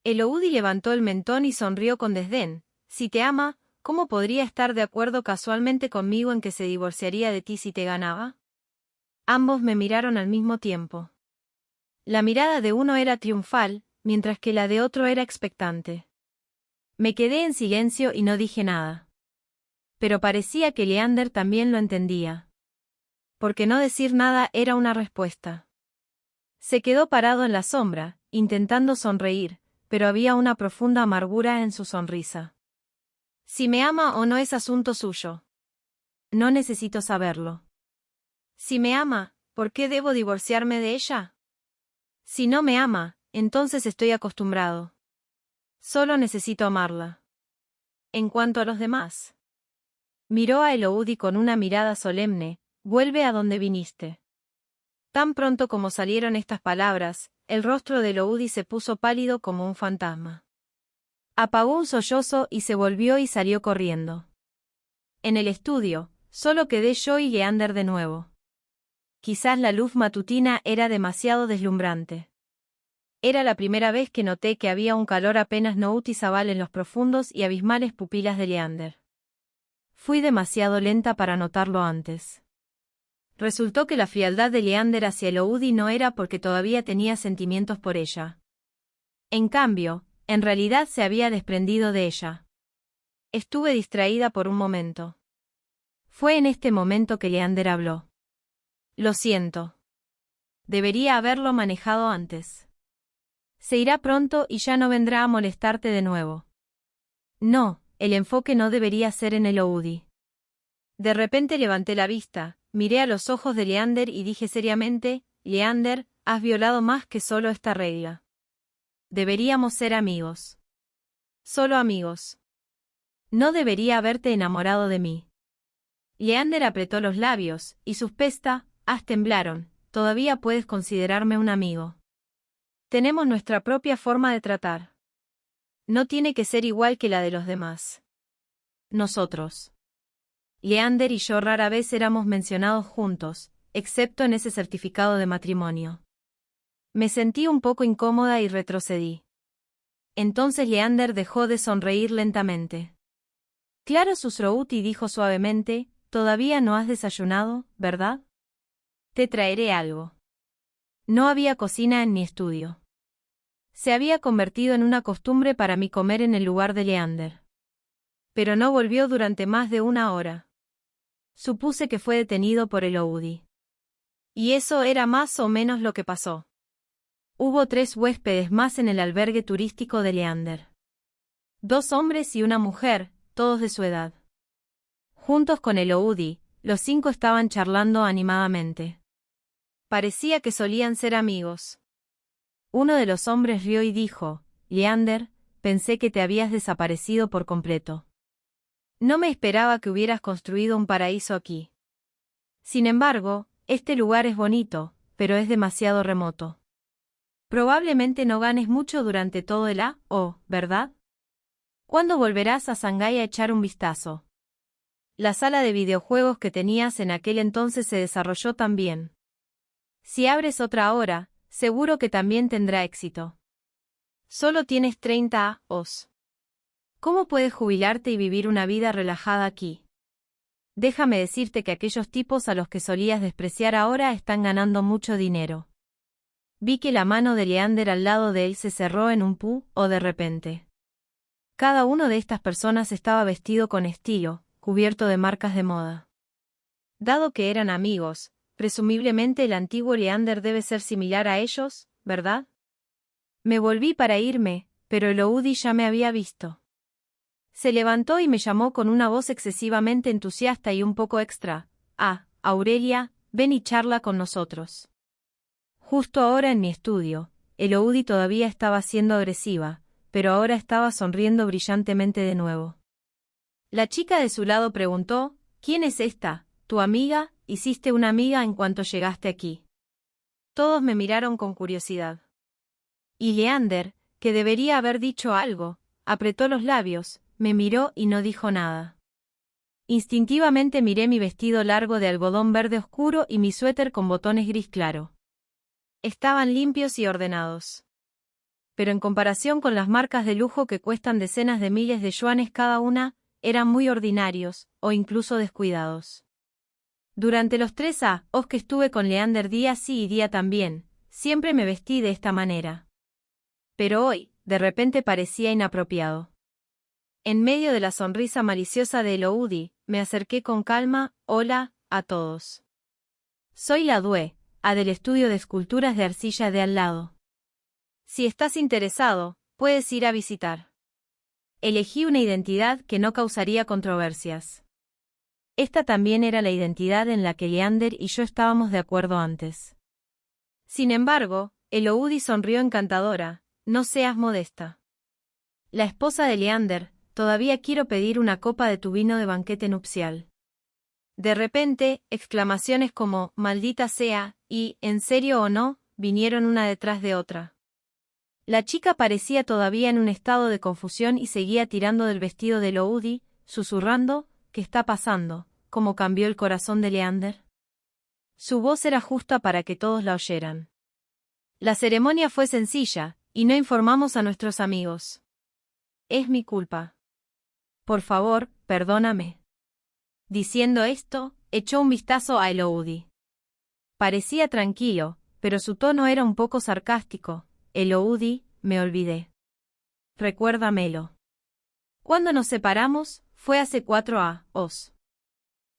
Eloudi levantó el mentón y sonrió con desdén. Si te ama, ¿cómo podría estar de acuerdo casualmente conmigo en que se divorciaría de ti si te ganaba? Ambos me miraron al mismo tiempo. La mirada de uno era triunfal, mientras que la de otro era expectante. Me quedé en silencio y no dije nada. Pero parecía que Leander también lo entendía. Porque no decir nada era una respuesta. Se quedó parado en la sombra, intentando sonreír, pero había una profunda amargura en su sonrisa. Si me ama o no es asunto suyo. No necesito saberlo. Si me ama, ¿por qué debo divorciarme de ella? Si no me ama, entonces estoy acostumbrado. Solo necesito amarla. En cuanto a los demás. Miró a Eloudi con una mirada solemne. Vuelve a donde viniste. Tan pronto como salieron estas palabras, el rostro de Eloudi se puso pálido como un fantasma. Apagó un sollozo y se volvió y salió corriendo. En el estudio, solo quedé yo y Leander de nuevo. Quizás la luz matutina era demasiado deslumbrante. Era la primera vez que noté que había un calor apenas noticeable en los profundos y abismales pupilas de Leander. Fui demasiado lenta para notarlo antes. Resultó que la frialdad de Leander hacia Eloudi no era porque todavía tenía sentimientos por ella. En cambio, en realidad se había desprendido de ella. Estuve distraída por un momento. Fue en este momento que Leander habló. Lo siento. Debería haberlo manejado antes. Se irá pronto y ya no vendrá a molestarte de nuevo. No, el enfoque no debería ser en Eloudi. De repente levanté la vista, miré a los ojos de Leander y dije seriamente, Leander, has violado más que solo esta regla. Deberíamos ser amigos. Solo amigos. No debería haberte enamorado de mí. Leander apretó los labios, y sus pestañas temblaron. Todavía puedes considerarme un amigo. Tenemos nuestra propia forma de tratar. No tiene que ser igual que la de los demás. Nosotros. Leander y yo rara vez éramos mencionados juntos, excepto en ese certificado de matrimonio. Me sentí un poco incómoda y retrocedí. Entonces Leander dejó de sonreír lentamente. Claro, susurró y dijo suavemente, todavía no has desayunado, ¿verdad? Te traeré algo. No había cocina en mi estudio. Se había convertido en una costumbre para mí comer en el lugar de Leander. Pero no volvió durante más de una hora. Supuse que fue detenido por Eloudi. Y eso era más o menos lo que pasó. Hubo 3 huéspedes más en el albergue turístico de Leander. 2 hombres y una mujer, todos de su edad. Juntos con Eloudi, los 5 estaban charlando animadamente. Parecía que solían ser amigos. Uno de los hombres rió y dijo, Leander, pensé que te habías desaparecido por completo. No me esperaba que hubieras construido un paraíso aquí. Sin embargo, este lugar es bonito, pero es demasiado remoto. Probablemente no ganes mucho durante todo el año, ¿verdad? ¿Cuándo volverás a Shanghái a echar un vistazo? La sala de videojuegos que tenías en aquel entonces se desarrolló tan bien. Si abres otra ahora, seguro que también tendrá éxito. Solo tienes 30 años. ¿Cómo puedes jubilarte y vivir una vida relajada aquí? Déjame decirte que aquellos tipos a los que solías despreciar ahora están ganando mucho dinero. Vi que la mano de Leander al lado de él se cerró en un pu, o de repente. Cada uno de estas personas estaba vestido con estilo, cubierto de marcas de moda. Dado que eran amigos, presumiblemente el antiguo Leander debe ser similar a ellos, ¿verdad? Me volví para irme, pero Elodie ya me había visto. Se levantó y me llamó con una voz excesivamente entusiasta y un poco extra. Aurelia, ven y charla con nosotros. Justo ahora en mi estudio, Elodie todavía estaba siendo agresiva, pero ahora estaba sonriendo brillantemente de nuevo. La chica de su lado preguntó, ¿quién es esta? ¿Tu amiga? ¿Hiciste una amiga en cuanto llegaste aquí? Todos me miraron con curiosidad. Y Leander, que debería haber dicho algo, apretó los labios, me miró y no dijo nada. Instintivamente miré mi vestido largo de algodón verde oscuro y mi suéter con botones gris claro. Estaban limpios y ordenados. Pero en comparación con las marcas de lujo que cuestan decenas de miles de yuanes cada una, eran muy ordinarios, o incluso descuidados. Durante los 3 años que estuve con Leander día sí y día también, siempre me vestí de esta manera. Pero hoy, de repente parecía inapropiado. En medio de la sonrisa maliciosa de Elodie, me acerqué con calma, hola, a todos. Soy la Due, del estudio de esculturas de arcilla de al lado. Si estás interesado, puedes ir a visitar. Elegí una identidad que no causaría controversias. Esta también era la identidad en la que Leander y yo estábamos de acuerdo antes. Sin embargo, Elodie sonrió encantadora, no seas modesta. La esposa de Leander, todavía quiero pedir una copa de tu vino de banquete nupcial. De repente, exclamaciones como, maldita sea, y, ¿en serio o no?, vinieron una detrás de otra. La chica parecía todavía en un estado de confusión y seguía tirando del vestido de Elodie, susurrando, ¿qué está pasando? ¿Cómo cambió el corazón de Leander? Su voz era justa para que todos la oyeran. La ceremonia fue sencilla, y no informamos a nuestros amigos. Es mi culpa. Por favor, perdóname. Diciendo esto, echó un vistazo a Elodie. Parecía tranquilo, pero su tono era un poco sarcástico. Elodie, me olvidé. Recuérdamelo. Cuando nos separamos, fue hace 4 años.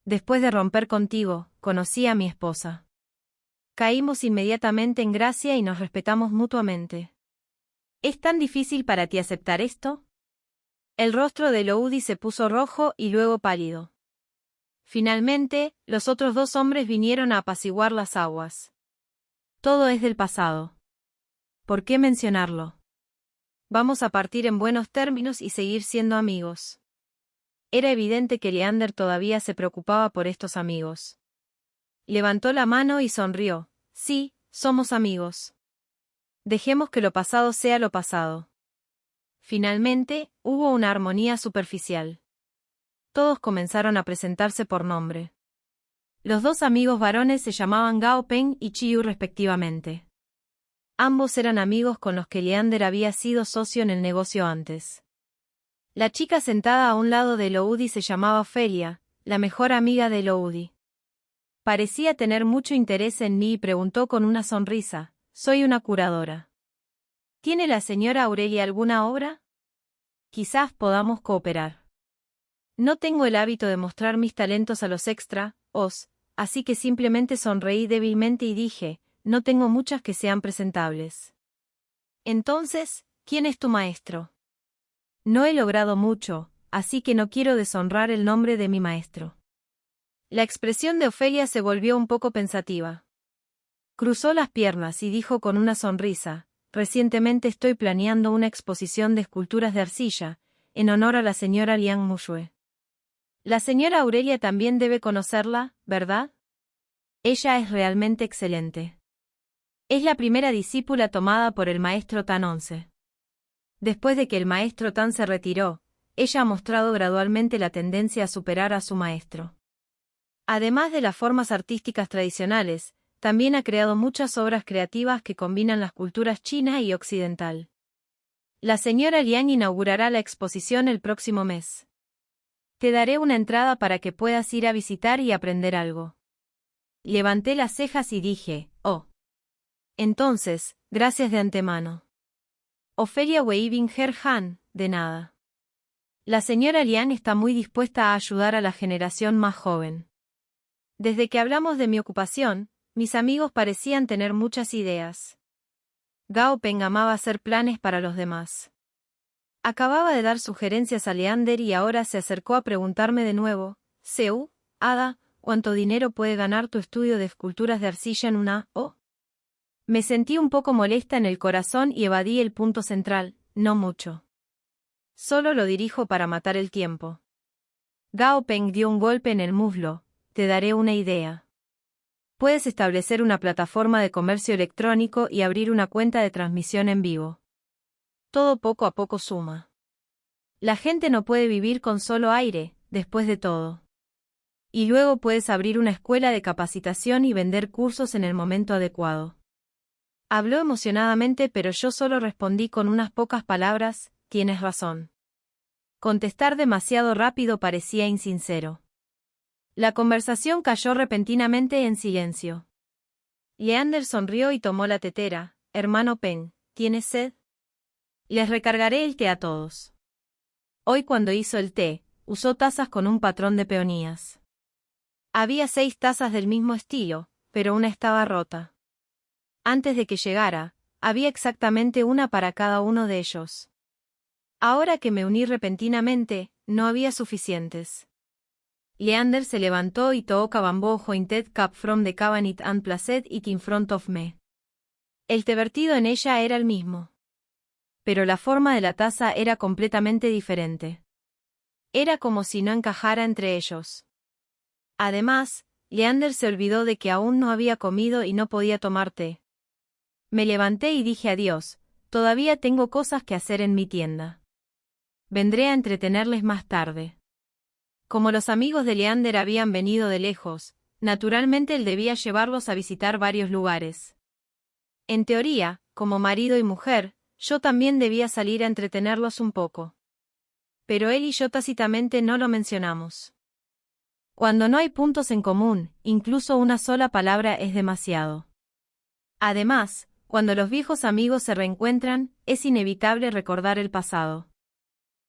Después de romper contigo, conocí a mi esposa. Caímos inmediatamente en gracia y nos respetamos mutuamente. ¿Es tan difícil para ti aceptar esto? El rostro de Elodie se puso rojo y luego pálido. Finalmente, los otros 2 hombres vinieron a apaciguar las aguas. Todo es del pasado. ¿Por qué mencionarlo? Vamos a partir en buenos términos y seguir siendo amigos. Era evidente que Leander todavía se preocupaba por estos amigos. Levantó la mano y sonrió. Sí, somos amigos. Dejemos que lo pasado sea lo pasado. Finalmente, hubo una armonía superficial. Todos comenzaron a presentarse por nombre. Los 2 amigos varones se llamaban Gao Peng y Chiyu respectivamente. Ambos eran amigos con los que Leander había sido socio en el negocio antes. La chica sentada a un lado de Elodie se llamaba Ofelia, la mejor amiga de Elodie. Parecía tener mucho interés en mí y preguntó con una sonrisa, soy una curadora. ¿Tiene la señora Aurelia alguna obra? Quizás podamos cooperar. No tengo el hábito de mostrar mis talentos a los así que simplemente sonreí débilmente y dije, no tengo muchas que sean presentables. Entonces, ¿quién es tu maestro? No he logrado mucho, así que no quiero deshonrar el nombre de mi maestro. La expresión de Ofelia se volvió un poco pensativa. Cruzó las piernas y dijo con una sonrisa, recientemente estoy planeando una exposición de esculturas de arcilla, en honor a la señora Liang Mushue. La señora Aurelia también debe conocerla, ¿verdad? Ella es realmente excelente. Es la primera discípula tomada por el maestro Tan 11. Después de que el maestro Tan se retiró, ella ha mostrado gradualmente la tendencia a superar a su maestro. Además de las formas artísticas tradicionales, también ha creado muchas obras creativas que combinan las culturas china y occidental. La señora Liang inaugurará la exposición el próximo mes. Te daré una entrada para que puedas ir a visitar y aprender algo. Levanté las cejas y dije, oh. Entonces, gracias de antemano. Ofelia waving her hand, de nada. La señora Liang está muy dispuesta a ayudar a la generación más joven. Desde que hablamos de mi ocupación, mis amigos parecían tener muchas ideas. Gao Peng amaba hacer planes para los demás. Acababa de dar sugerencias a Leander y ahora se acercó a preguntarme de nuevo, Seu, Ada, ¿cuánto dinero puede ganar tu estudio de esculturas de arcilla en una O? Me sentí un poco molesta en el corazón y evadí el punto central, no mucho. Solo lo dirijo para matar el tiempo. Gao Peng dio un golpe en el muslo, te daré una idea. Puedes establecer una plataforma de comercio electrónico y abrir una cuenta de transmisión en vivo. Todo poco a poco suma. La gente no puede vivir con solo aire, después de todo. Y luego puedes abrir una escuela de capacitación y vender cursos en el momento adecuado. Habló emocionadamente, pero yo solo respondí con unas pocas palabras, tienes razón. Contestar demasiado rápido parecía insincero. La conversación cayó repentinamente en silencio. Leander sonrió y tomó la tetera. Hermano Peng, ¿tienes sed? Les recargaré el té a todos. Hoy cuando hizo el té, usó tazas con un patrón de peonías. Había 6 tazas del mismo estilo, pero una estaba rota. Antes de que llegara, había exactamente una para cada uno de ellos. Ahora que me uní repentinamente, no había suficientes. Leander se levantó y took a bamboo jointed cup from the cabinet and placed it in front of me. El té vertido en ella era el mismo. Pero la forma de la taza era completamente diferente. Era como si no encajara entre ellos. Además, Leander se olvidó de que aún no había comido y no podía tomar té. Me levanté y dije adiós, todavía tengo cosas que hacer en mi tienda. Vendré a entretenerles más tarde. Como los amigos de Leander habían venido de lejos, naturalmente él debía llevarlos a visitar varios lugares. En teoría, como marido y mujer, yo también debía salir a entretenerlos un poco. Pero él y yo tácitamente no lo mencionamos. Cuando no hay puntos en común, incluso una sola palabra es demasiado. Además, cuando los viejos amigos se reencuentran, es inevitable recordar el pasado.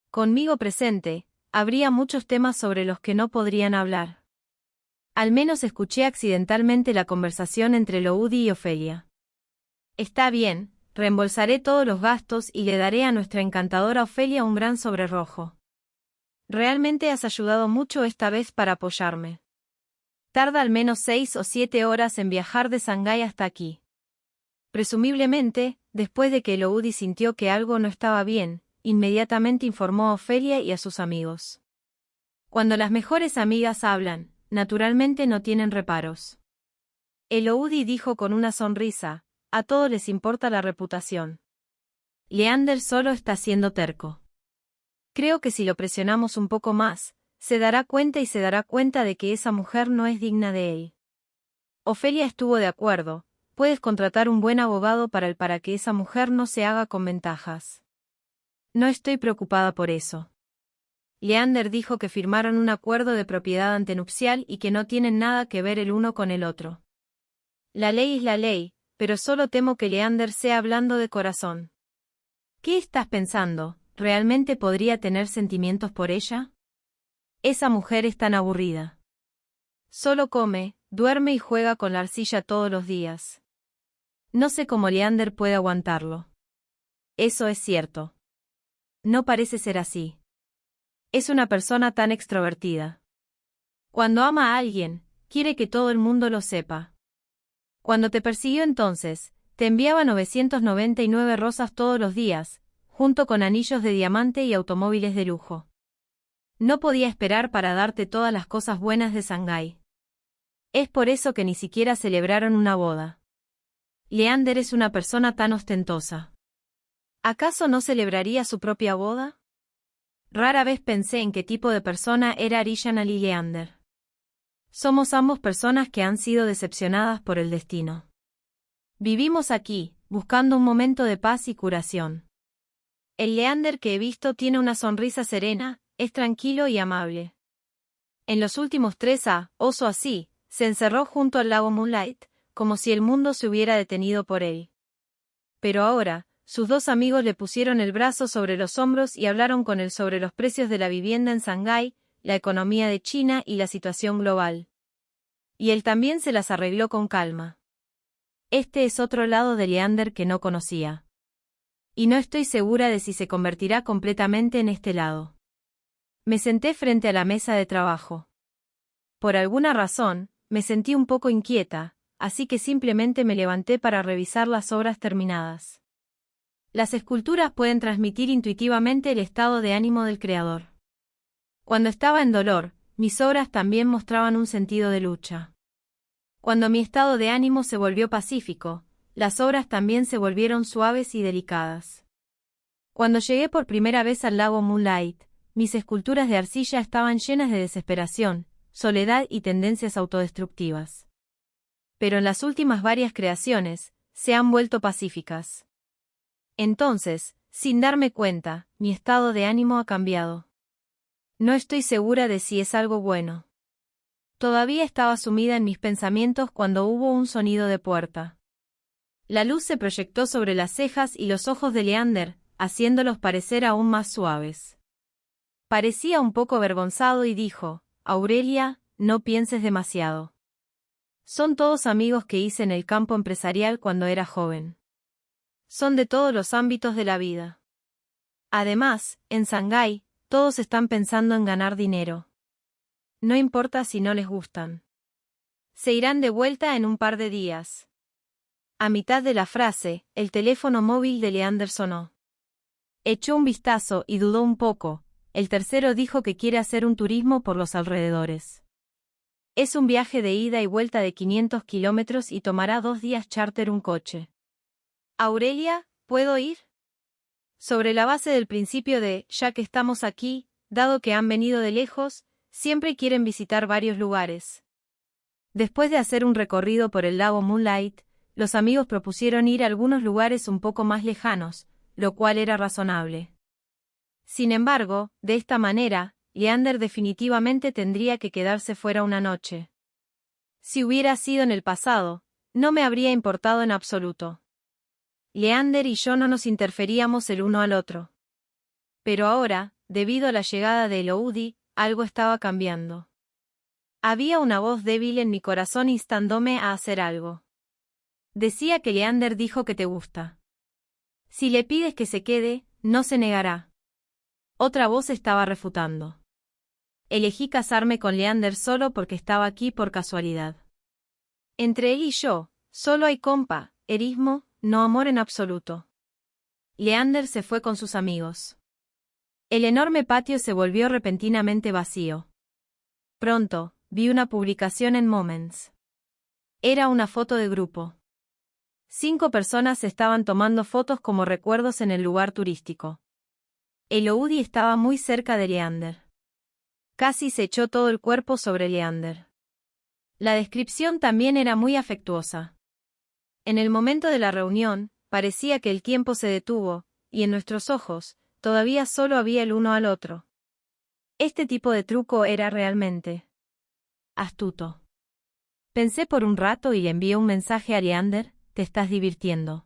Conmigo presente, habría muchos temas sobre los que no podrían hablar. Al menos escuché accidentalmente la conversación entre Loudi y Ofelia. Está bien, reembolsaré todos los gastos y le daré a nuestra encantadora Ofelia un gran sobre rojo. Realmente has ayudado mucho esta vez para apoyarme. Tarda al menos 6 o 7 horas en viajar de Shanghái hasta aquí. Presumiblemente, después de que Loudi sintió que algo no estaba bien, inmediatamente informó a Ofelia y a sus amigos. Cuando las mejores amigas hablan, naturalmente no tienen reparos. Loudi dijo con una sonrisa, a todos les importa la reputación. Leander solo está siendo terco. Creo que si lo presionamos un poco más, se dará cuenta de que esa mujer no es digna de él. Ofelia estuvo de acuerdo. Puedes contratar un buen abogado para que esa mujer no se haga con ventajas. No estoy preocupada por eso. Leander dijo que firmaron un acuerdo de propiedad antenupcial y que no tienen nada que ver el uno con el otro. La ley es la ley, pero solo temo que Leander sea hablando de corazón. ¿Qué estás pensando? ¿Realmente podría tener sentimientos por ella? Esa mujer es tan aburrida. Solo come, duerme y juega con la arcilla todos los días. No sé cómo Leander puede aguantarlo. Eso es cierto. No parece ser así. Es una persona tan extrovertida. Cuando ama a alguien, quiere que todo el mundo lo sepa. Cuando te persiguió entonces, te enviaba 999 rosas todos los días, junto con anillos de diamante y automóviles de lujo. No podía esperar para darte todas las cosas buenas de Shanghái. Es por eso que ni siquiera celebraron una boda. Leander es una persona tan ostentosa. ¿Acaso no celebraría su propia boda? Rara vez pensé en qué tipo de persona era Arishan y Leander. Somos ambos personas que han sido decepcionadas por el destino. Vivimos aquí, buscando un momento de paz y curación. El Leander que he visto tiene una sonrisa serena, es tranquilo y amable. En los últimos 3 oso así, se encerró junto al lago Moonlight, como si el mundo se hubiera detenido por él. Pero ahora, sus 2 amigos le pusieron el brazo sobre los hombros y hablaron con él sobre los precios de la vivienda en Shanghái, la economía de China y la situación global. Y él también se las arregló con calma. Este es otro lado de Leander que no conocía. Y no estoy segura de si se convertirá completamente en este lado. Me senté frente a la mesa de trabajo. Por alguna razón, me sentí un poco inquieta, así que simplemente me levanté para revisar las obras terminadas. Las esculturas pueden transmitir intuitivamente el estado de ánimo del creador. Cuando estaba en dolor, mis obras también mostraban un sentido de lucha. Cuando mi estado de ánimo se volvió pacífico, las obras también se volvieron suaves y delicadas. Cuando llegué por primera vez al lago Moonlight, mis esculturas de arcilla estaban llenas de desesperación, soledad y tendencias autodestructivas. Pero en las últimas varias creaciones, se han vuelto pacíficas. Entonces, sin darme cuenta, mi estado de ánimo ha cambiado. No estoy segura de si es algo bueno. Todavía estaba sumida en mis pensamientos cuando hubo un sonido de puerta. La luz se proyectó sobre las cejas y los ojos de Leander, haciéndolos parecer aún más suaves. Parecía un poco avergonzado y dijo: Aurelia, no pienses demasiado. Son todos amigos que hice en el campo empresarial cuando era joven. Son de todos los ámbitos de la vida. Además, en Shanghái, todos están pensando en ganar dinero. No importa si no les gustan. Se irán de vuelta en un par de días. A mitad de la frase, el teléfono móvil de Leander sonó. Echó un vistazo y dudó un poco. El tercero dijo que quiere hacer un turismo por los alrededores. Es un viaje de ida y vuelta de 500 kilómetros y tomará 2 días charter un coche. Aurelia, ¿puedo ir? Sobre la base del principio de, ya que estamos aquí, dado que han venido de lejos, siempre quieren visitar varios lugares. Después de hacer un recorrido por el lago Moonlight, los amigos propusieron ir a algunos lugares un poco más lejanos, lo cual era razonable. Sin embargo, de esta manera, Leander definitivamente tendría que quedarse fuera una noche. Si hubiera sido en el pasado, no me habría importado en absoluto. Leander y yo no nos interferíamos el uno al otro. Pero ahora, debido a la llegada de Elodie, algo estaba cambiando. Había una voz débil en mi corazón instándome a hacer algo. Decía que Leander dijo que te gusta. Si le pides que se quede, no se negará. Otra voz estaba refutando. Elegí casarme con Leander solo porque estaba aquí por casualidad. Entre él y yo, solo hay compañerismo, no amor en absoluto. Leander se fue con sus amigos. El enorme patio se volvió repentinamente vacío. Pronto, vi una publicación en Moments. Era una foto de grupo. 5 personas estaban tomando fotos como recuerdos en el lugar turístico. Elodie estaba muy cerca de Leander. Casi se echó todo el cuerpo sobre Leander. La descripción también era muy afectuosa. En el momento de la reunión, parecía que el tiempo se detuvo, y en nuestros ojos, todavía solo había el uno al otro. Este tipo de truco era realmente astuto. Pensé por un rato y le envié un mensaje a Leander: ¿te estás divirtiendo?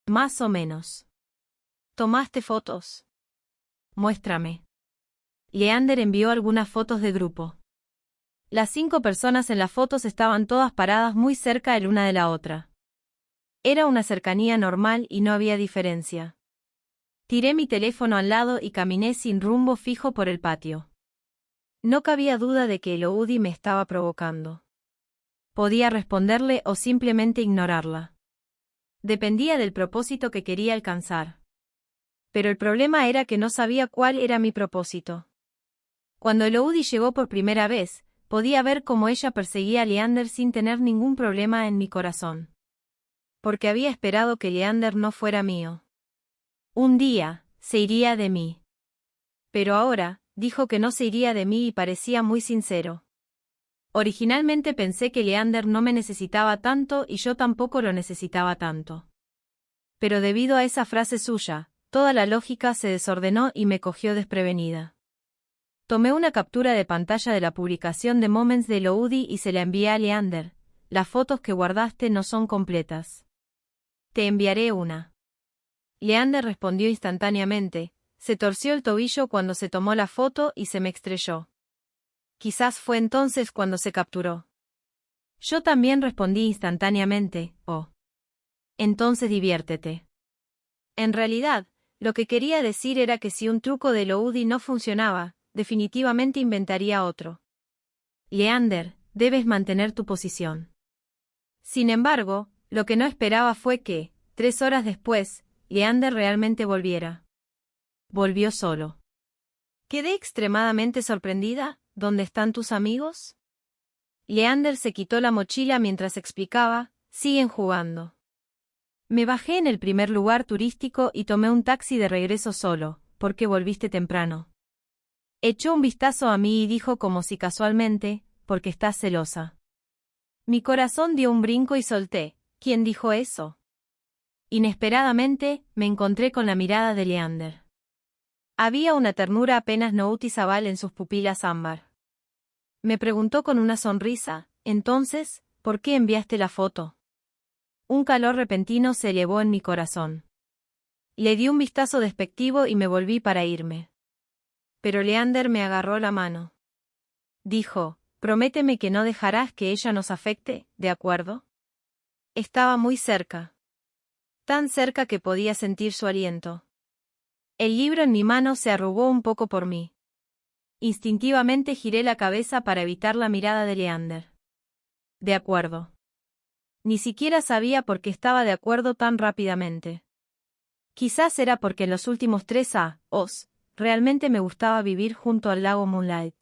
Más o menos. ¿Tomaste fotos? Muéstrame. Leander envió algunas fotos de grupo. Las 5 personas en las fotos estaban todas paradas muy cerca el una de la otra. Era una cercanía normal y no había diferencia. Tiré mi teléfono al lado y caminé sin rumbo fijo por el patio. No cabía duda de que Elodie me estaba provocando. Podía responderle o simplemente ignorarla. Dependía del propósito que quería alcanzar. Pero el problema era que no sabía cuál era mi propósito. Cuando Elodie llegó por primera vez, podía ver cómo ella perseguía a Leander sin tener ningún problema en mi corazón. Porque había esperado que Leander no fuera mío. Un día, se iría de mí. Pero ahora, dijo que no se iría de mí y parecía muy sincero. Originalmente pensé que Leander no me necesitaba tanto y yo tampoco lo necesitaba tanto. Pero debido a esa frase suya, toda la lógica se desordenó y me cogió desprevenida. Tomé una captura de pantalla de la publicación de Moments de Elodie y se la envié a Leander. Las fotos que guardaste no son completas. Te enviaré una. Leander respondió instantáneamente, se torció el tobillo cuando se tomó la foto y se me estrelló. Quizás fue entonces cuando se capturó. Yo también respondí instantáneamente, oh. Entonces diviértete. En realidad, lo que quería decir era que si un truco de Elodie no funcionaba, definitivamente inventaría otro. Leander, debes mantener tu posición. Sin embargo, lo que no esperaba fue que, 3 horas después, Leander realmente volviera. Volvió solo. Quedé extremadamente sorprendida. ¿Dónde están tus amigos? Leander se quitó la mochila mientras explicaba, siguen jugando. Me bajé en el primer lugar turístico y tomé un taxi de regreso solo, porque volviste temprano. Echó un vistazo a mí y dijo como si casualmente, porque estás celosa. Mi corazón dio un brinco y solté, ¿quién dijo eso? Inesperadamente, me encontré con la mirada de Leander. Había una ternura apenas noticeable en sus pupilas ámbar. Me preguntó con una sonrisa, entonces, ¿por qué enviaste la foto? Un calor repentino se elevó en mi corazón. Le di un vistazo despectivo y me volví para irme. Pero Leander me agarró la mano. Dijo, prométeme que no dejarás que ella nos afecte, ¿de acuerdo? Estaba muy cerca. Tan cerca que podía sentir su aliento. El libro en mi mano se arrugó un poco por mí. Instintivamente giré la cabeza para evitar la mirada de Leander. De acuerdo. Ni siquiera sabía por qué estaba de acuerdo tan rápidamente. Quizás era porque en los últimos 3 años, realmente me gustaba vivir junto al lago Moonlight.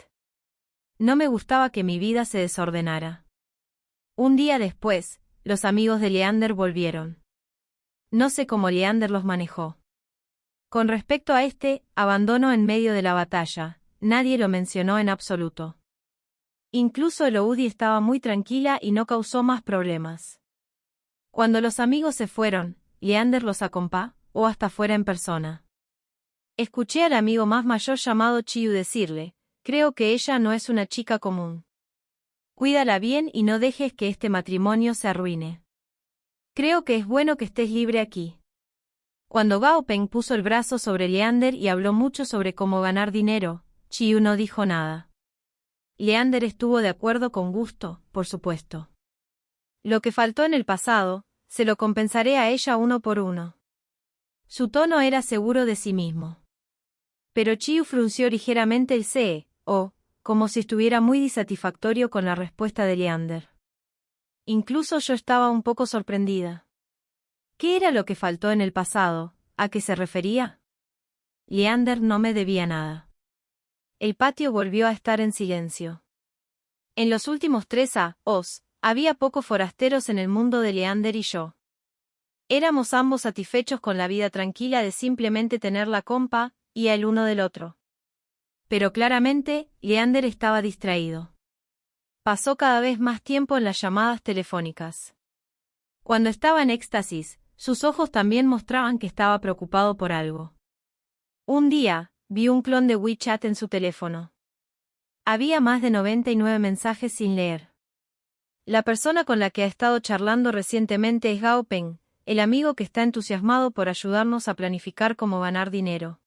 No me gustaba que mi vida se desordenara. Un día después, los amigos de Leander volvieron. No sé cómo Leander los manejó. Con respecto a este abandono en medio de la batalla, nadie lo mencionó en absoluto. Incluso Elodie estaba muy tranquila y no causó más problemas. Cuando los amigos se fueron, Leander los acompañó, o hasta fuera en persona. Escuché al amigo más mayor llamado Chiyu decirle, creo que ella no es una chica común. Cuídala bien y no dejes que este matrimonio se arruine. Creo que es bueno que estés libre aquí. Cuando Gao Peng puso el brazo sobre Leander y habló mucho sobre cómo ganar dinero, Chiyu no dijo nada. Leander estuvo de acuerdo con gusto, por supuesto. Lo que faltó en el pasado, se lo compensaré a ella uno por uno. Su tono era seguro de sí mismo. Pero Chiyu frunció ligeramente el ceño, como si estuviera muy disatisfactorio con la respuesta de Leander. Incluso yo estaba un poco sorprendida. ¿Qué era lo que faltó en el pasado? ¿A qué se refería? Leander no me debía nada. El patio volvió a estar en silencio. En los últimos 3 años, había pocos forasteros en el mundo de Leander y yo. Éramos ambos satisfechos con la vida tranquila de simplemente tener la compa y el uno del otro. Pero claramente, Leander estaba distraído. Pasó cada vez más tiempo en las llamadas telefónicas. Cuando estaba en éxtasis, sus ojos también mostraban que estaba preocupado por algo. Un día, vi un clon de WeChat en su teléfono. Había más de 99 mensajes sin leer. La persona con la que ha estado charlando recientemente es Gao Peng, el amigo que está entusiasmado por ayudarnos a planificar cómo ganar dinero.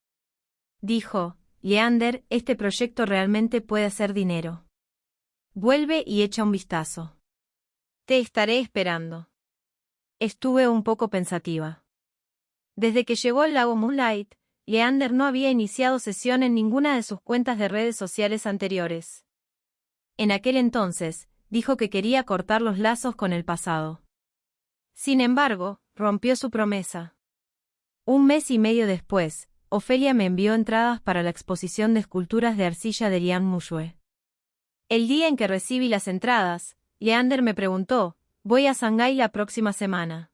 Dijo, Leander, este proyecto realmente puede hacer dinero. Vuelve y echa un vistazo. Te estaré esperando. Estuve un poco pensativa. Desde que llegó al lago Moonlight, Leander no había iniciado sesión en ninguna de sus cuentas de redes sociales anteriores. En aquel entonces, dijo que quería cortar los lazos con el pasado. Sin embargo, rompió su promesa. 1 mes y medio después, Ofelia me envió entradas para la exposición de esculturas de arcilla de Liang Muxue. El día en que recibí las entradas, Leander me preguntó, voy a Shanghái la próxima semana.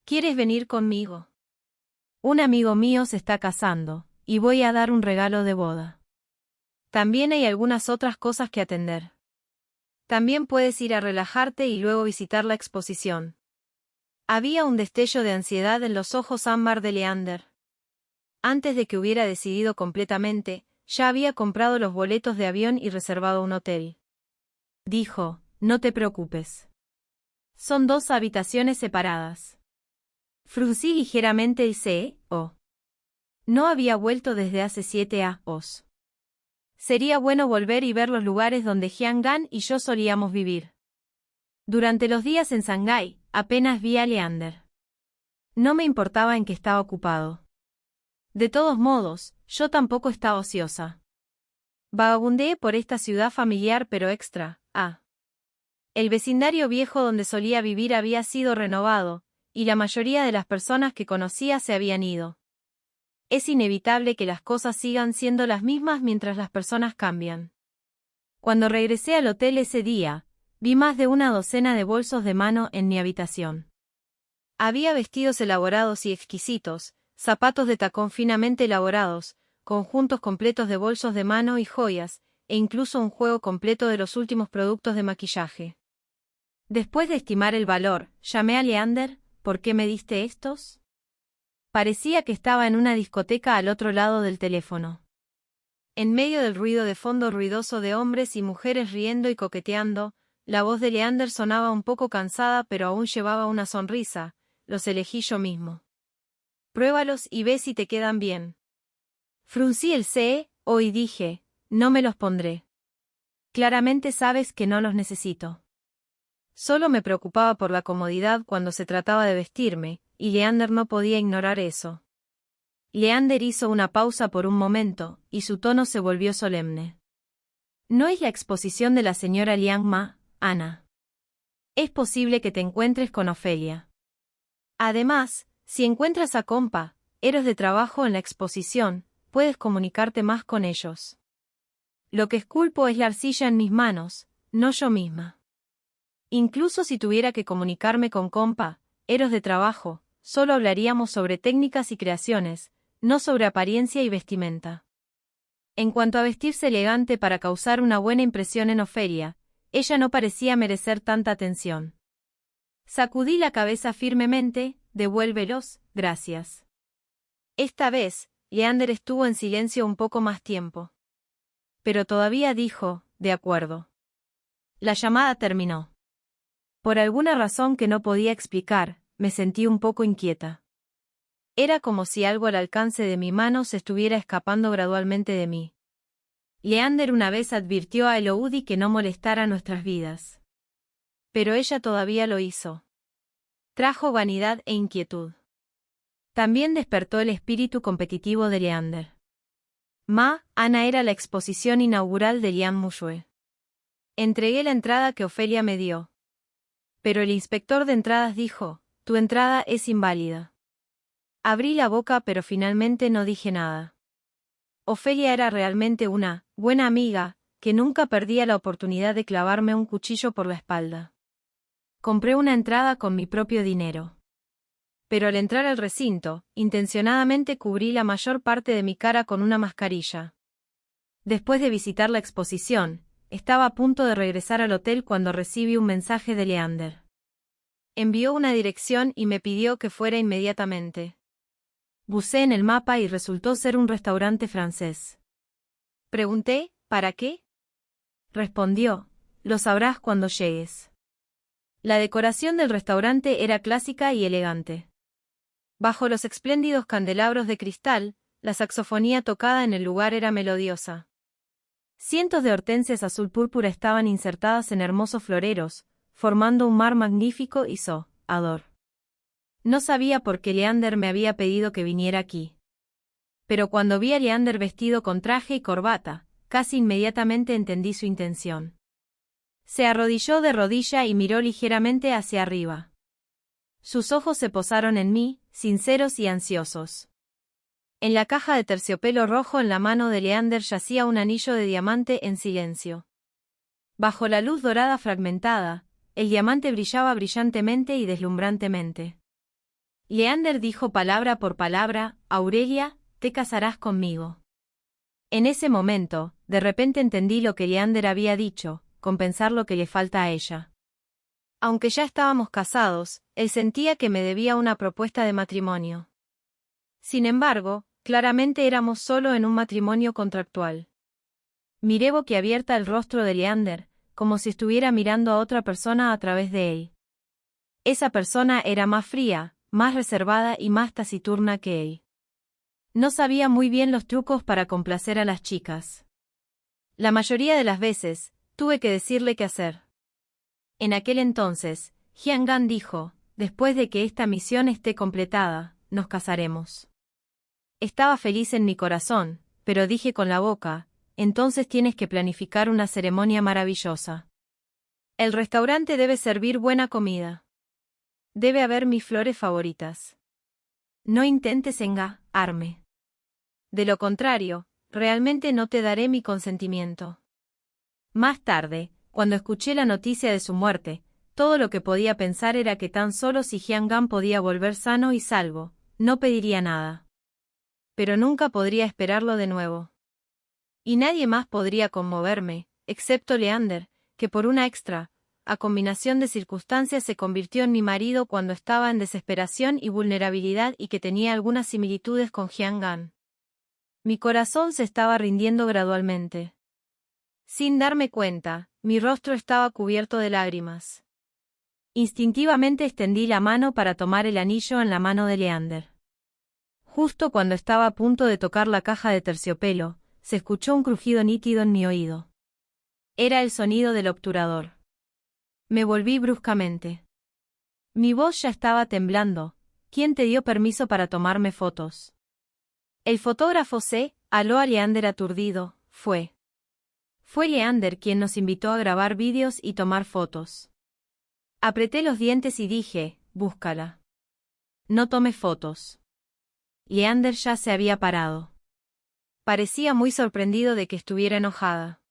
¿Quieres venir conmigo? Un amigo mío se está casando, y voy a dar un regalo de boda. También hay algunas otras cosas que atender. También puedes ir a relajarte y luego visitar la exposición. Había un destello de ansiedad en los ojos ámbar de Leander. Antes de que hubiera decidido completamente, ya había comprado los boletos de avión y reservado un hotel. Dijo, no te preocupes. Son 2 habitaciones separadas. Fruncí ligeramente el CEO. No había vuelto desde hace 7 años. Sería bueno volver y ver los lugares donde Jian Gan y yo solíamos vivir. Durante los días en Shanghái, apenas vi a Leander. No me importaba en que estaba ocupado. De todos modos, yo tampoco estaba ociosa. Vagabundeé por esta ciudad familiar pero extra. El vecindario viejo donde solía vivir había sido renovado, y la mayoría de las personas que conocía se habían ido. Es inevitable que las cosas sigan siendo las mismas mientras las personas cambian. Cuando regresé al hotel ese día, vi más de una docena de bolsos de mano en mi habitación. Había vestidos elaborados y exquisitos, zapatos de tacón finamente elaborados, conjuntos completos de bolsos de mano y joyas, e incluso un juego completo de los últimos productos de maquillaje. Después de estimar el valor, llamé a Leander. ¿Por qué me diste estos? Parecía que estaba en una discoteca al otro lado del teléfono. En medio del ruido de fondo ruidoso de hombres y mujeres riendo y coqueteando, la voz de Leander sonaba un poco cansada pero aún llevaba una sonrisa. Los elegí yo mismo. Pruébalos y ve si te quedan bien. Fruncí el ceño y dije, no me los pondré. Claramente sabes que no los necesito. Solo me preocupaba por la comodidad cuando se trataba de vestirme, y Leander no podía ignorar eso. Leander hizo una pausa por un momento, y su tono se volvió solemne. No es la exposición de la señora Liang Ma, Ana. Es posible que te encuentres con Ofelia. Además, si encuentras a compa, héroes de trabajo en la exposición, puedes comunicarte más con ellos. Lo que esculpo es la arcilla en mis manos, no yo misma. Incluso si tuviera que comunicarme con compa, héroes de trabajo, solo hablaríamos sobre técnicas y creaciones, no sobre apariencia y vestimenta. En cuanto a vestirse elegante para causar una buena impresión en Ofelia, ella no parecía merecer tanta atención. Sacudí la cabeza firmemente, devuélvelos, gracias. Esta vez, Leander estuvo en silencio un poco más tiempo. Pero todavía dijo, de acuerdo. La llamada terminó. Por alguna razón que no podía explicar, me sentí un poco inquieta. Era como si algo al alcance de mi mano se estuviera escapando gradualmente de mí. Leander una vez advirtió a Elodie que no molestara nuestras vidas. Pero ella todavía lo hizo. Trajo vanidad e inquietud. También despertó el espíritu competitivo de Leander. Ana era la exposición inaugural de Liang Mushue. Entregué la entrada que Ofelia me dio. Pero el inspector de entradas dijo, tu entrada es inválida. Abrí la boca pero finalmente no dije nada. Ofelia era realmente una buena amiga, que nunca perdía la oportunidad de clavarme un cuchillo por la espalda. Compré una entrada con mi propio dinero. Pero al entrar al recinto, intencionadamente cubrí la mayor parte de mi cara con una mascarilla. Después de visitar la exposición, estaba a punto de regresar al hotel cuando recibí un mensaje de Leander. Envió una dirección y me pidió que fuera inmediatamente. Busqué en el mapa y resultó ser un restaurante francés. Pregunté, ¿para qué? Respondió, lo sabrás cuando llegues. La decoración del restaurante era clásica y elegante. Bajo los espléndidos candelabros de cristal, la saxofonía tocada en el lugar era melodiosa. Cientos de hortensias azul púrpura estaban insertadas en hermosos floreros, formando un mar magnífico y ador. No sabía por qué Leander me había pedido que viniera aquí. Pero cuando vi a Leander vestido con traje y corbata, casi inmediatamente entendí su intención. Se arrodilló de rodilla y miró ligeramente hacia arriba. Sus ojos se posaron en mí, sinceros y ansiosos. En la caja de terciopelo rojo en la mano de Leander yacía un anillo de diamante en silencio. Bajo la luz dorada fragmentada, el diamante brillaba brillantemente y deslumbrantemente. Leander dijo palabra por palabra, Aurelia, te casarás conmigo. En ese momento, de repente entendí lo que Leander había dicho, compensar lo que le falta a ella. Aunque ya estábamos casados, él sentía que me debía una propuesta de matrimonio. Sin embargo, claramente éramos solo en un matrimonio contractual. Miré boquiabierta el rostro de Leander, como si estuviera mirando a otra persona a través de él. Esa persona era más fría, más reservada y más taciturna que él. No sabía muy bien los trucos para complacer a las chicas. La mayoría de las veces, tuve que decirle qué hacer. En aquel entonces, Hyun-Gan dijo, después de que esta misión esté completada, nos casaremos. Estaba feliz en mi corazón, pero dije con la boca, entonces tienes que planificar una ceremonia maravillosa. El restaurante debe servir buena comida. Debe haber mis flores favoritas. No intentes engañarme. De lo contrario, realmente no te daré mi consentimiento. Más tarde, cuando escuché la noticia de su muerte, todo lo que podía pensar era que tan solo si Hyun-Gan podía volver sano y salvo, no pediría nada. Pero nunca podría esperarlo de nuevo. Y nadie más podría conmoverme, excepto Leander, que por una extra combinación de circunstancias se convirtió en mi marido cuando estaba en desesperación y vulnerabilidad y que tenía algunas similitudes con Hyun-Gan. Mi corazón se estaba rindiendo gradualmente. Sin darme cuenta, mi rostro estaba cubierto de lágrimas. Instintivamente extendí la mano para tomar el anillo en la mano de Leander. Justo cuando estaba a punto de tocar la caja de terciopelo, se escuchó un crujido nítido en mi oído. Era el sonido del obturador. Me volví bruscamente. Mi voz ya estaba temblando. ¿Quién te dio permiso para tomarme fotos? El fotógrafo aló a Leander aturdido, Fue Leander quien nos invitó a grabar vídeos y tomar fotos. Apreté los dientes y dije, búscala. No tome fotos. Leander ya se había parado. Parecía muy sorprendido de que estuviera enojada.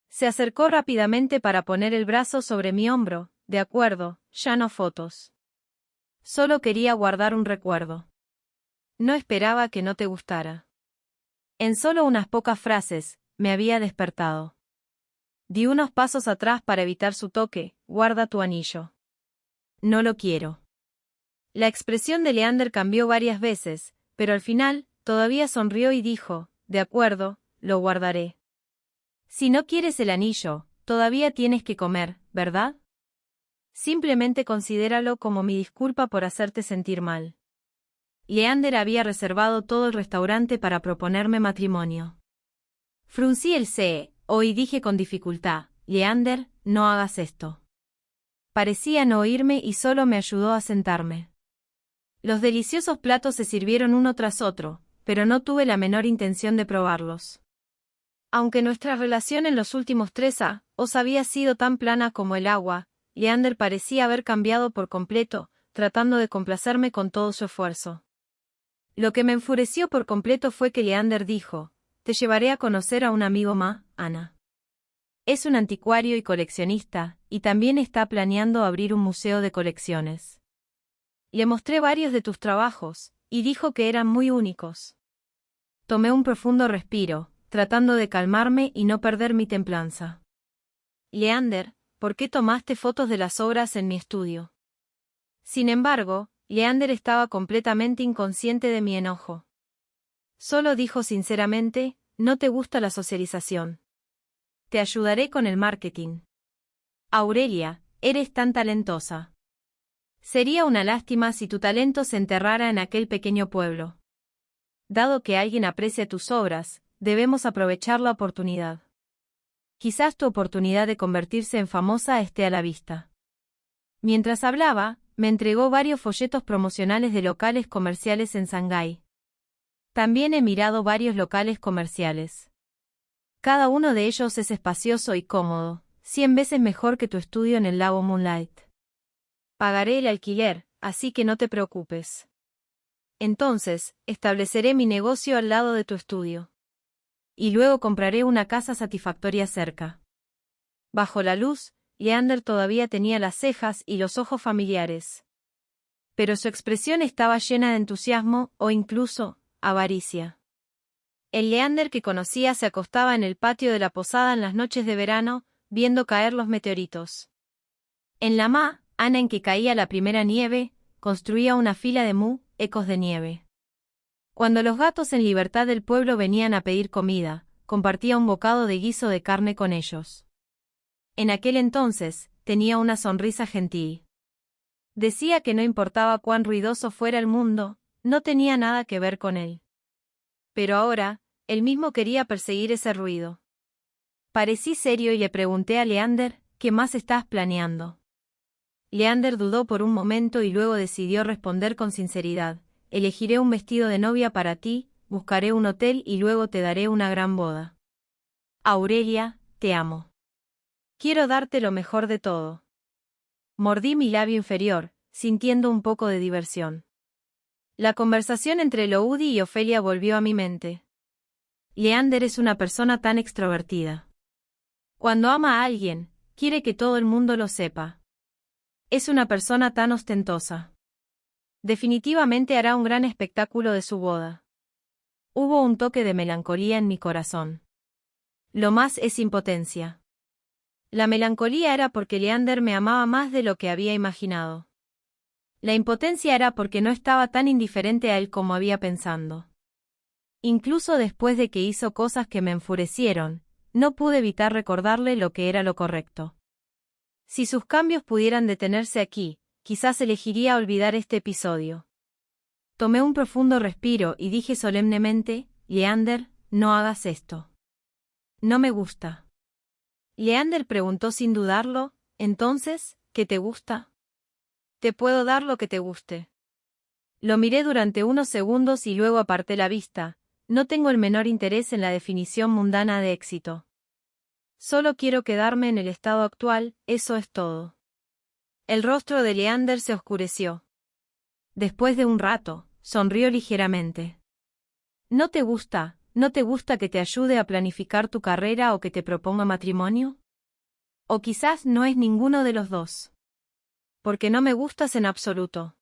Se acercó rápidamente para poner el brazo sobre mi hombro. De acuerdo, ya no fotos. Solo quería guardar un recuerdo. No esperaba que no te gustara. En solo unas pocas frases, me había despertado. Di unos pasos atrás para evitar su toque. Guarda tu anillo. No lo quiero. La expresión de Leander cambió varias veces, pero al final, todavía sonrió y dijo, de acuerdo, lo guardaré. Si no quieres el anillo, todavía tienes que comer, ¿verdad? Simplemente considéralo como mi disculpa por hacerte sentir mal. Leander había reservado todo el restaurante para proponerme matrimonio. Fruncí el ceño y dije con dificultad, Leander, no hagas esto. Parecía no oírme y solo me ayudó a sentarme. Los deliciosos platos se sirvieron uno tras otro, pero no tuve la menor intención de probarlos. Aunque nuestra relación en los últimos 3 años había sido tan plana como el agua, Leander parecía haber cambiado por completo, tratando de complacerme con todo su esfuerzo. Lo que me enfureció por completo fue que Leander dijo, te llevaré a conocer a un amigo Ana. Es un anticuario y coleccionista, y también está planeando abrir un museo de colecciones. Le mostré varios de tus trabajos, y dijo que eran muy únicos. Tomé un profundo respiro, tratando de calmarme y no perder mi templanza. Leander, ¿por qué tomaste fotos de las obras en mi estudio? Sin embargo, Leander estaba completamente inconsciente de mi enojo. Solo dijo sinceramente, no te gusta la socialización. Te ayudaré con el marketing. Aurelia, eres tan talentosa. Sería una lástima si tu talento se enterrara en aquel pequeño pueblo. Dado que alguien aprecia tus obras, debemos aprovechar la oportunidad. Quizás tu oportunidad de convertirse en famosa esté a la vista. Mientras hablaba, me entregó varios folletos promocionales de locales comerciales en Shanghái. También he mirado varios locales comerciales. Cada uno de ellos es espacioso y cómodo, 100 veces mejor que tu estudio en el lago Moonlight. Pagaré el alquiler, así que no te preocupes. Entonces, estableceré mi negocio al lado de tu estudio. Y luego compraré una casa satisfactoria cerca. Bajo la luz, Leander todavía tenía las cejas y los ojos familiares. Pero su expresión estaba llena de entusiasmo o incluso avaricia. El Leander que conocía se acostaba en el patio de la posada en las noches de verano, viendo caer los meteoritos. En la mañana en que caía la primera nieve, construía una fila de ecos de nieve. Cuando los gatos en libertad del pueblo venían a pedir comida, compartía un bocado de guiso de carne con ellos. En aquel entonces, tenía una sonrisa gentil. Decía que no importaba cuán ruidoso fuera el mundo, no tenía nada que ver con él. Pero ahora, él mismo quería perseguir ese ruido. Parecí serio y le pregunté a Leander, ¿qué más estás planeando? Leander dudó por un momento y luego decidió responder con sinceridad, elegiré un vestido de novia para ti, buscaré un hotel y luego te daré una gran boda. Aurelia, te amo. Quiero darte lo mejor de todo. Mordí mi labio inferior, sintiendo un poco de diversión. La conversación entre Loudi y Ofelia volvió a mi mente. Leander es una persona tan extrovertida. Cuando ama a alguien, quiere que todo el mundo lo sepa. Es una persona tan ostentosa. Definitivamente hará un gran espectáculo de su boda. Hubo un toque de melancolía en mi corazón. Lo más es impotencia. La melancolía era porque Leander me amaba más de lo que había imaginado. La impotencia era porque no estaba tan indiferente a él como había pensado. Incluso después de que hizo cosas que me enfurecieron, no pude evitar recordarle lo que era lo correcto. Si sus cambios pudieran detenerse aquí, quizás elegiría olvidar este episodio. Tomé un profundo respiro y dije solemnemente, Leander, no hagas esto. No me gusta. Leander preguntó sin dudarlo, entonces, ¿qué te gusta? Te puedo dar lo que te guste. Lo miré durante unos segundos y luego aparté la vista, no tengo el menor interés en la definición mundana de éxito. Solo quiero quedarme en el estado actual, eso es todo. El rostro de Leander se oscureció. Después de un rato, sonrió ligeramente. ¿No te gusta que te ayude a planificar tu carrera o que te proponga matrimonio? O quizás no es ninguno de los dos. Porque no me gustas en absoluto.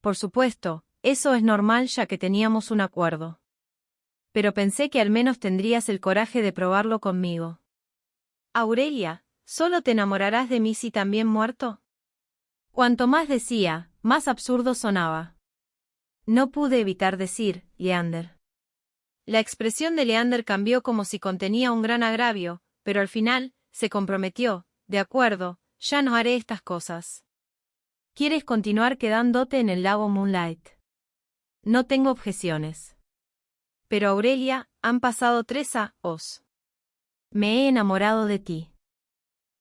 Por supuesto, eso es normal ya que teníamos un acuerdo. Pero pensé que al menos tendrías el coraje de probarlo conmigo. Aurelia, ¿solo te enamorarás de mí si también muerto? Cuanto más decía, más absurdo sonaba. No pude evitar decir, Leander. La expresión de Leander cambió como si contenía un gran agravio, pero al final, se comprometió, de acuerdo, ya no haré estas cosas. ¿Quieres continuar quedándote en el lago Moonlight? No tengo objeciones. Pero Aurelia, han pasado 3 años. Me he enamorado de ti.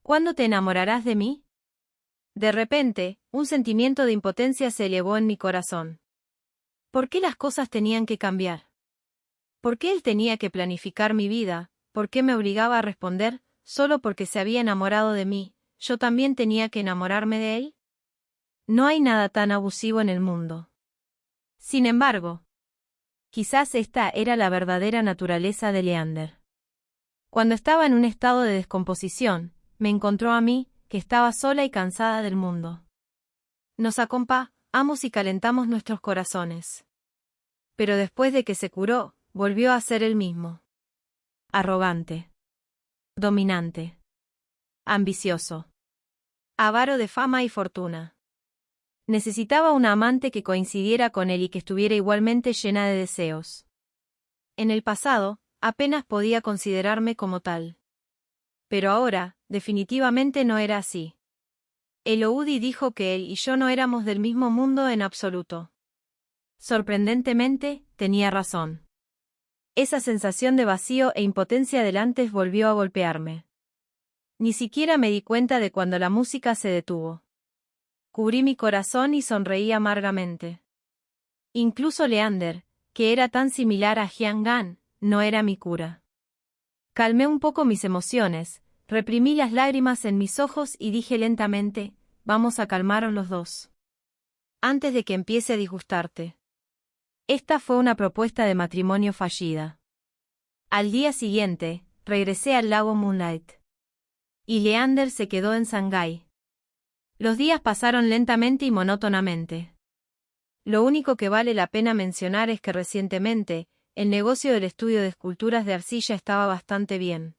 ¿Cuándo te enamorarás de mí? De repente, un sentimiento de impotencia se elevó en mi corazón. ¿Por qué las cosas tenían que cambiar? ¿Por qué él tenía que planificar mi vida? ¿Por qué me obligaba a responder, solo porque se había enamorado de mí, yo también tenía que enamorarme de él? No hay nada tan abusivo en el mundo. Sin embargo, quizás esta era la verdadera naturaleza de Leander. Cuando estaba en un estado de descomposición, me encontró a mí, que estaba sola y cansada del mundo. Nos acompañamos y calentamos nuestros corazones. Pero después de que se curó, volvió a ser el mismo. Arrogante. Dominante. Ambicioso. Avaro de fama y fortuna. Necesitaba una amante que coincidiera con él y que estuviera igualmente llena de deseos. En el pasado, apenas podía considerarme como tal. Pero ahora, definitivamente no era así. Eloudi dijo que él y yo no éramos del mismo mundo en absoluto. Sorprendentemente, tenía razón. Esa sensación de vacío e impotencia del antes volvió a golpearme. Ni siquiera me di cuenta de cuando la música se detuvo. Cubrí mi corazón y sonreí amargamente. Incluso Leander, que era tan similar a Jian Gan, no era mi cura. Calmé un poco mis emociones, reprimí las lágrimas en mis ojos y dije lentamente, vamos a calmarnos los dos. Antes de que empiece a disgustarte. Esta fue una propuesta de matrimonio fallida. Al día siguiente, regresé al lago Moonlight. Y Leander se quedó en Shanghái. Los días pasaron lentamente y monótonamente. Lo único que vale la pena mencionar es que recientemente, el negocio del estudio de esculturas de arcilla estaba bastante bien.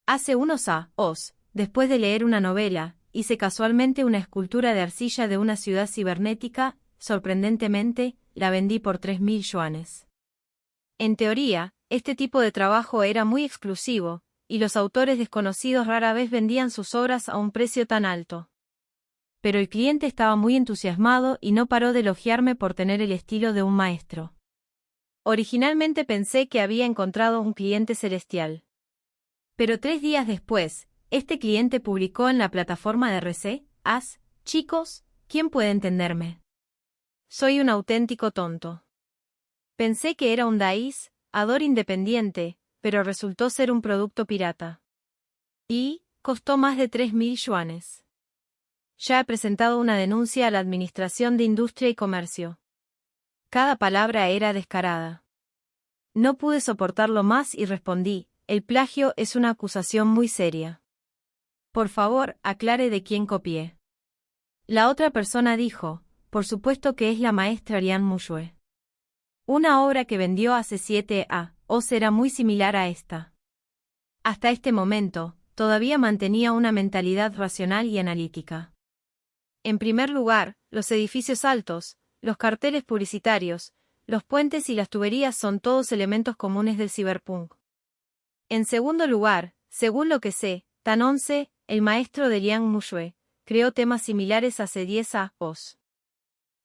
Hace unos años, después de leer una novela, hice casualmente una escultura de arcilla de una ciudad cibernética, sorprendentemente, la vendí por 3.000 yuanes. En teoría, este tipo de trabajo era muy exclusivo, y los autores desconocidos rara vez vendían sus obras a un precio tan alto. Pero el cliente estaba muy entusiasmado y no paró de elogiarme por tener el estilo de un maestro. Originalmente pensé que había encontrado un cliente celestial. Pero 3 días después, este cliente publicó en la plataforma de RC, chicos, ¿quién puede entenderme? Soy un auténtico tonto. Pensé que era un ador independiente, pero resultó ser un producto pirata. Y costó más de 3.000 yuanes. Ya he presentado una denuncia a la Administración de Industria y Comercio. Cada palabra era descarada. No pude soportarlo más y respondí, el plagio es una acusación muy seria. Por favor, aclare de quién copié. La otra persona dijo, por supuesto que es la maestra Liang Muyue. Una obra que vendió hace 7 años era muy similar a esta. Hasta este momento, todavía mantenía una mentalidad racional y analítica. En primer lugar, los edificios altos, los carteles publicitarios, los puentes y las tuberías son todos elementos comunes del cyberpunk. En segundo lugar, según lo que sé, Tan 11, el maestro de Liang Muyue, creó temas similares hace 10 años.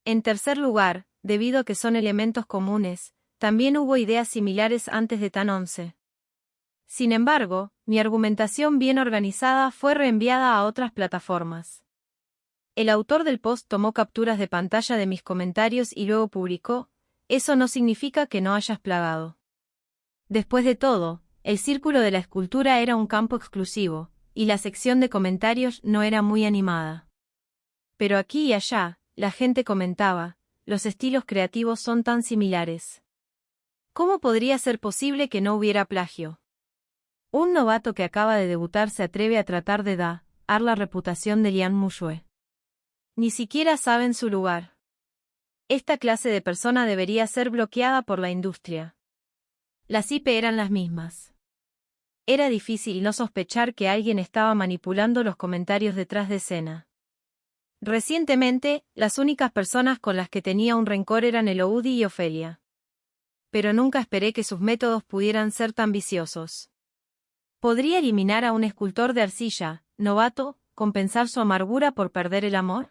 En tercer lugar, debido a que son elementos comunes, también hubo ideas similares antes de Tan 11. Sin embargo, mi argumentación bien organizada fue reenviada a otras plataformas. El autor del post tomó capturas de pantalla de mis comentarios y luego publicó, eso no significa que no hayas plagado. Después de todo, el círculo de la escultura era un campo exclusivo, y la sección de comentarios no era muy animada. Pero aquí y allá, la gente comentaba, los estilos creativos son tan similares. ¿Cómo podría ser posible que no hubiera plagio? Un novato que acaba de debutar se atreve a tratar de dar la reputación de Liang Muyue. Ni siquiera saben su lugar. Esta clase de persona debería ser bloqueada por la industria. Las IP eran las mismas. Era difícil no sospechar que alguien estaba manipulando los comentarios detrás de escena. Recientemente, las únicas personas con las que tenía un rencor eran Elodie y Ofelia. Pero nunca esperé que sus métodos pudieran ser tan viciosos. ¿Podría eliminar a un escultor de arcilla, novato, compensar su amargura por perder el amor?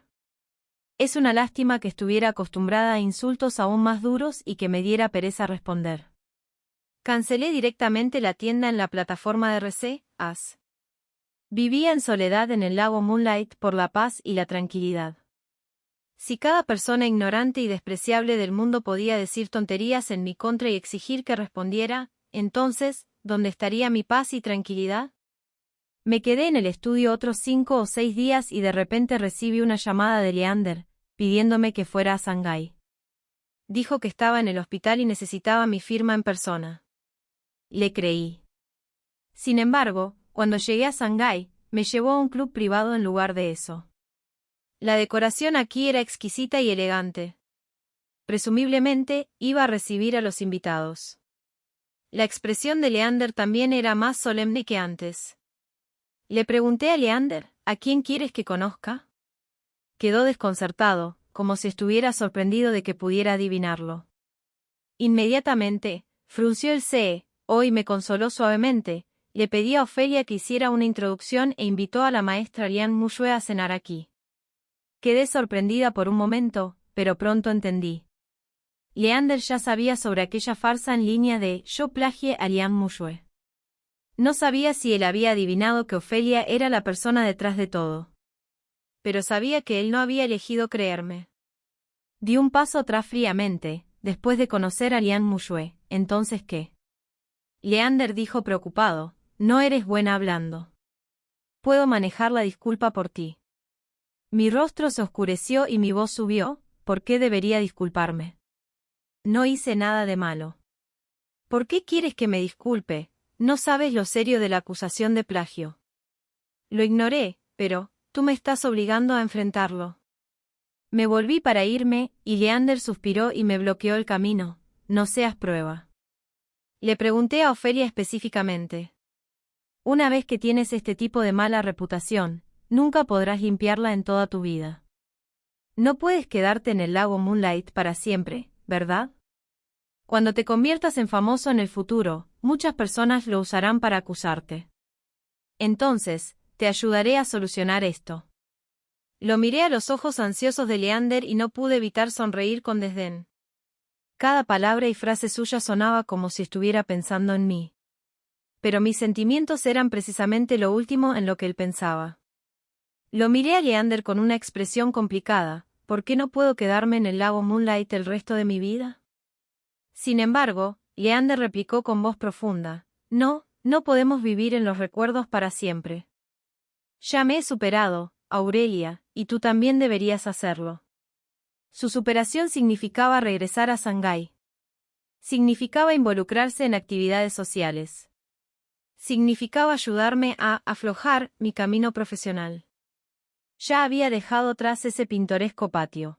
Es una lástima que estuviera acostumbrada a insultos aún más duros y que me diera pereza responder. Cancelé directamente la tienda en la plataforma de RC. Vivía en soledad en el lago Moonlight por la paz y la tranquilidad. Si cada persona ignorante y despreciable del mundo podía decir tonterías en mi contra y exigir que respondiera, entonces, ¿dónde estaría mi paz y tranquilidad? Me quedé en el estudio otros 5 o 6 días y de repente recibí una llamada de Leander, pidiéndome que fuera a Shanghái. Dijo que estaba en el hospital y necesitaba mi firma en persona. Le creí. Sin embargo, cuando llegué a Shanghái, me llevó a un club privado en lugar de eso. La decoración aquí era exquisita y elegante. Presumiblemente, iba a recibir a los invitados. La expresión de Leander también era más solemne que antes. Le pregunté a Leander, ¿a quién quieres que conozca? Quedó desconcertado, como si estuviera sorprendido de que pudiera adivinarlo. Inmediatamente, frunció el ceño y me consoló suavemente. Le pedí a Ofelia que hiciera una introducción e invitó a la maestra Liang Muyue a cenar aquí. Quedé sorprendida por un momento, pero pronto entendí. Leander ya sabía sobre aquella farsa en línea de «Yo plagié a Liang Muyue». No sabía si él había adivinado que Ofelia era la persona detrás de todo. Pero sabía que él no había elegido creerme. Di un paso atrás fríamente, después de conocer a Liang Muyue. ¿Entonces qué? Leander dijo preocupado, no eres buena hablando. Puedo manejar la disculpa por ti. Mi rostro se oscureció y mi voz subió, ¿por qué debería disculparme? No hice nada de malo. ¿Por qué quieres que me disculpe? No sabes lo serio de la acusación de plagio. Lo ignoré, pero, tú me estás obligando a enfrentarlo. Me volví para irme, y Leander suspiró y me bloqueó el camino. No seas prueba. Le pregunté a Ofelia específicamente. Una vez que tienes este tipo de mala reputación, nunca podrás limpiarla en toda tu vida. No puedes quedarte en el lago Moonlight para siempre, ¿verdad? Cuando te conviertas en famoso en el futuro, muchas personas lo usarán para acusarte. Entonces, te ayudaré a solucionar esto. Lo miré a los ojos ansiosos de Leander y no pude evitar sonreír con desdén. Cada palabra y frase suya sonaba como si estuviera pensando en mí. Pero mis sentimientos eran precisamente lo último en lo que él pensaba. Lo miré a Leander con una expresión complicada. ¿Por qué no puedo quedarme en el lago Moonlight el resto de mi vida? Sin embargo, Leander replicó con voz profunda. No, no podemos vivir en los recuerdos para siempre. Ya me he superado, Aurelia, y tú también deberías hacerlo. Su superación significaba regresar a Shanghái. Significaba involucrarse en actividades sociales. Significaba ayudarme a aflojar mi camino profesional. Ya había dejado atrás ese pintoresco patio.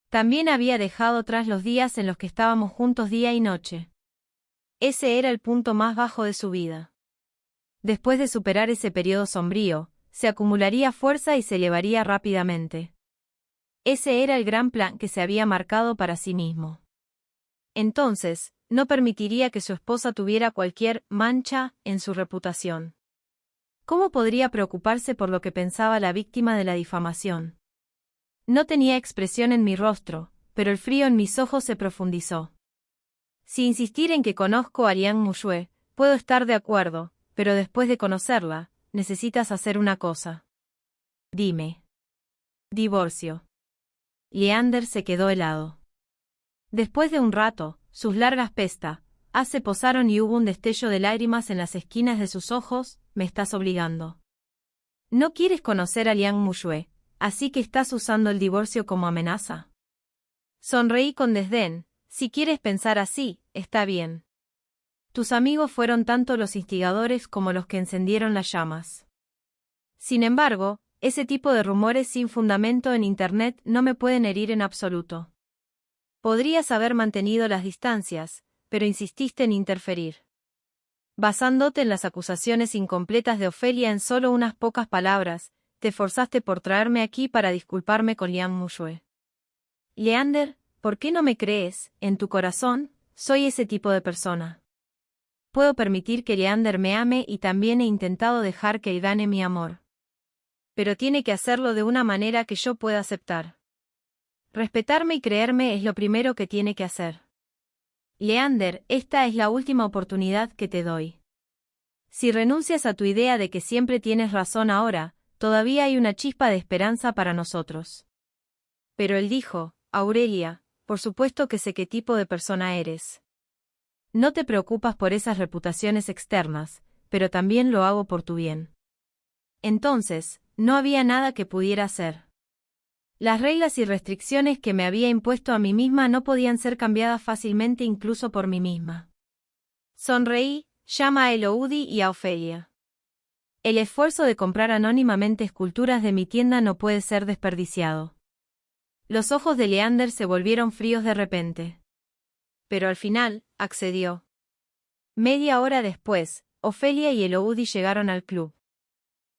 También había dejado atrás los días en los que estábamos juntos día y noche. Ese era el punto más bajo de su vida. Después de superar ese periodo sombrío, se acumularía fuerza y se elevaría rápidamente. Ese era el gran plan que se había marcado para sí mismo. Entonces, no permitiría que su esposa tuviera cualquier mancha en su reputación. ¿Cómo podría preocuparse por lo que pensaba la víctima de la difamación? No tenía expresión en mi rostro, pero el frío en mis ojos se profundizó. Si insistir en que conozco a Liang Muyue, puedo estar de acuerdo, pero después de conocerla, necesitas hacer una cosa. Dime. Divorcio. Leander se quedó helado. Después de un rato, sus largas pestañas se posaron y hubo un destello de lágrimas en las esquinas de sus ojos. Me estás obligando. No quieres conocer a Liang Muyue, así que estás usando el divorcio como amenaza. Sonreí con desdén. Si quieres pensar así, está bien. Tus amigos fueron tanto los instigadores como los que encendieron las llamas. Sin embargo, ese tipo de rumores sin fundamento en Internet no me pueden herir en absoluto. Podrías haber mantenido las distancias, pero insististe en interferir. Basándote en las acusaciones incompletas de Ofelia en solo unas pocas palabras, te esforzaste por traerme aquí para disculparme con Liang Muyue. Leander, ¿por qué no me crees? En tu corazón, soy ese tipo de persona. Puedo permitir que Leander me ame y también he intentado dejar que él gane mi amor. Pero tiene que hacerlo de una manera que yo pueda aceptar. Respetarme y creerme es lo primero que tiene que hacer. Leander, esta es la última oportunidad que te doy. Si renuncias a tu idea de que siempre tienes razón ahora, todavía hay una chispa de esperanza para nosotros. Pero él dijo, Aurelia, por supuesto que sé qué tipo de persona eres. No te preocupas por esas reputaciones externas, pero también lo hago por tu bien. Entonces, no había nada que pudiera hacer. Las reglas y restricciones que me había impuesto a mí misma no podían ser cambiadas fácilmente incluso por mí misma. Sonreí, llama a Eloudi y a Ofelia. El esfuerzo de comprar anónimamente esculturas de mi tienda no puede ser desperdiciado. Los ojos de Leander se volvieron fríos de repente. Pero al final, accedió. Media hora después, Ofelia y Eloudi llegaron al club.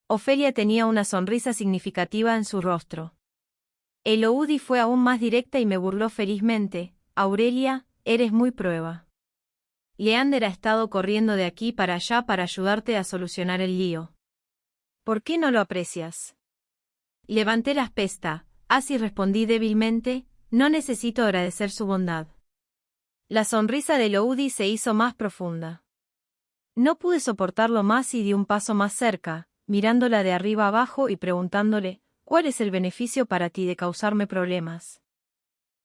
Ofelia tenía una sonrisa significativa en su rostro. Eloudi fue aún más directa y me burló felizmente. Aurelia, eres muy prueba. Leander ha estado corriendo de aquí para allá para ayudarte a solucionar el lío. ¿Por qué no lo aprecias? Levanté las pestañas, así respondí débilmente, no necesito agradecer su bondad. La sonrisa de Eloudi se hizo más profunda. No pude soportarlo más y di un paso más cerca, mirándola de arriba abajo y preguntándole, ¿cuál es el beneficio para ti de causarme problemas?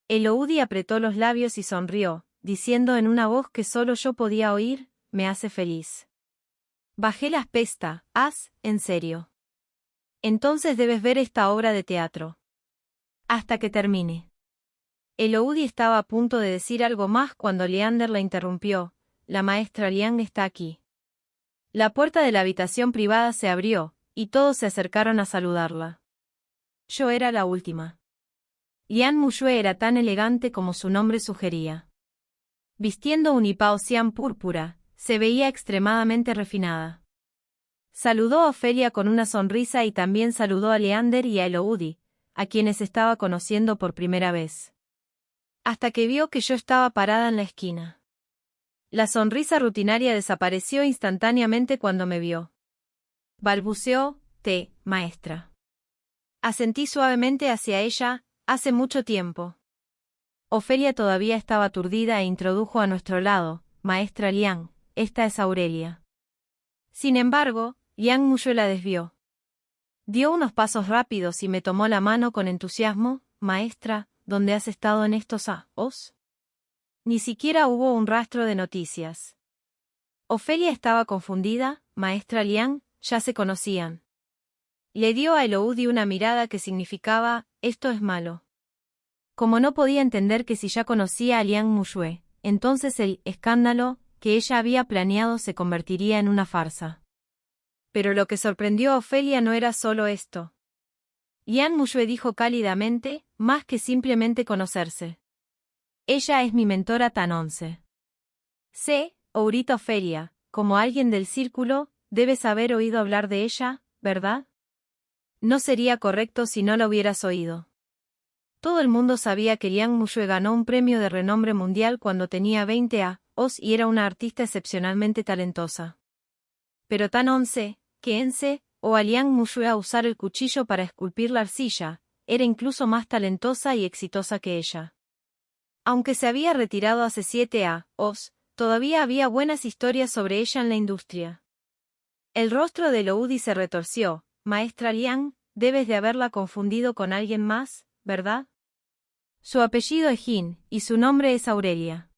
Eloudi apretó los labios y sonrió, diciendo en una voz que solo yo podía oír, me hace feliz. Bajé las pestañas, en serio. Entonces debes ver esta obra de teatro. Hasta que termine. Eloudi estaba a punto de decir algo más cuando Leander la interrumpió, la maestra Liang está aquí. La puerta de la habitación privada se abrió, y todos se acercaron a saludarla. Yo era la última. Liang Muyue era tan elegante como su nombre sugería. Vistiendo un hipao cian púrpura, se veía extremadamente refinada. Saludó a Ofelia con una sonrisa y también saludó a Leander y a Elodie, a quienes estaba conociendo por primera vez. Hasta que vio que yo estaba parada en la esquina. La sonrisa rutinaria desapareció instantáneamente cuando me vio. Balbuceó, maestra. Asentí suavemente hacia ella, hace mucho tiempo. Ofelia todavía estaba aturdida e introdujo a nuestro lado, maestra Liang, esta es Aurelia. Sin embargo, Liang Muyue la desvió. Dio unos pasos rápidos y me tomó la mano con entusiasmo, maestra, ¿dónde has estado en estos años? Ni siquiera hubo un rastro de noticias. Ofelia estaba confundida, maestra Liang, ya se conocían. Le dio a Elodie una mirada que significaba, esto es malo. Como no podía entender que si ya conocía a Liang Muyue, entonces el escándalo que ella había planeado se convertiría en una farsa. Pero lo que sorprendió a Ofelia no era solo esto. Liang Muyue dijo cálidamente, más que simplemente conocerse. Ella es mi mentora tan 11. Ahorita Ofelia, como alguien del círculo, debes haber oído hablar de ella, ¿verdad? No sería correcto si no la hubieras oído. Todo el mundo sabía que Liang Muyue ganó un premio de renombre mundial cuando tenía 20 años y era una artista excepcionalmente talentosa. Pero tan 11, que ense, o a Liang Muyue a usar el cuchillo para esculpir la arcilla, era incluso más talentosa y exitosa que ella. Aunque se había retirado hace 7 años, todavía había buenas historias sobre ella en la industria. El rostro de Elodie se retorció. Maestra Liang, debes de haberla confundido con alguien más, ¿verdad? Su apellido es Jin, y su nombre es Aurelia.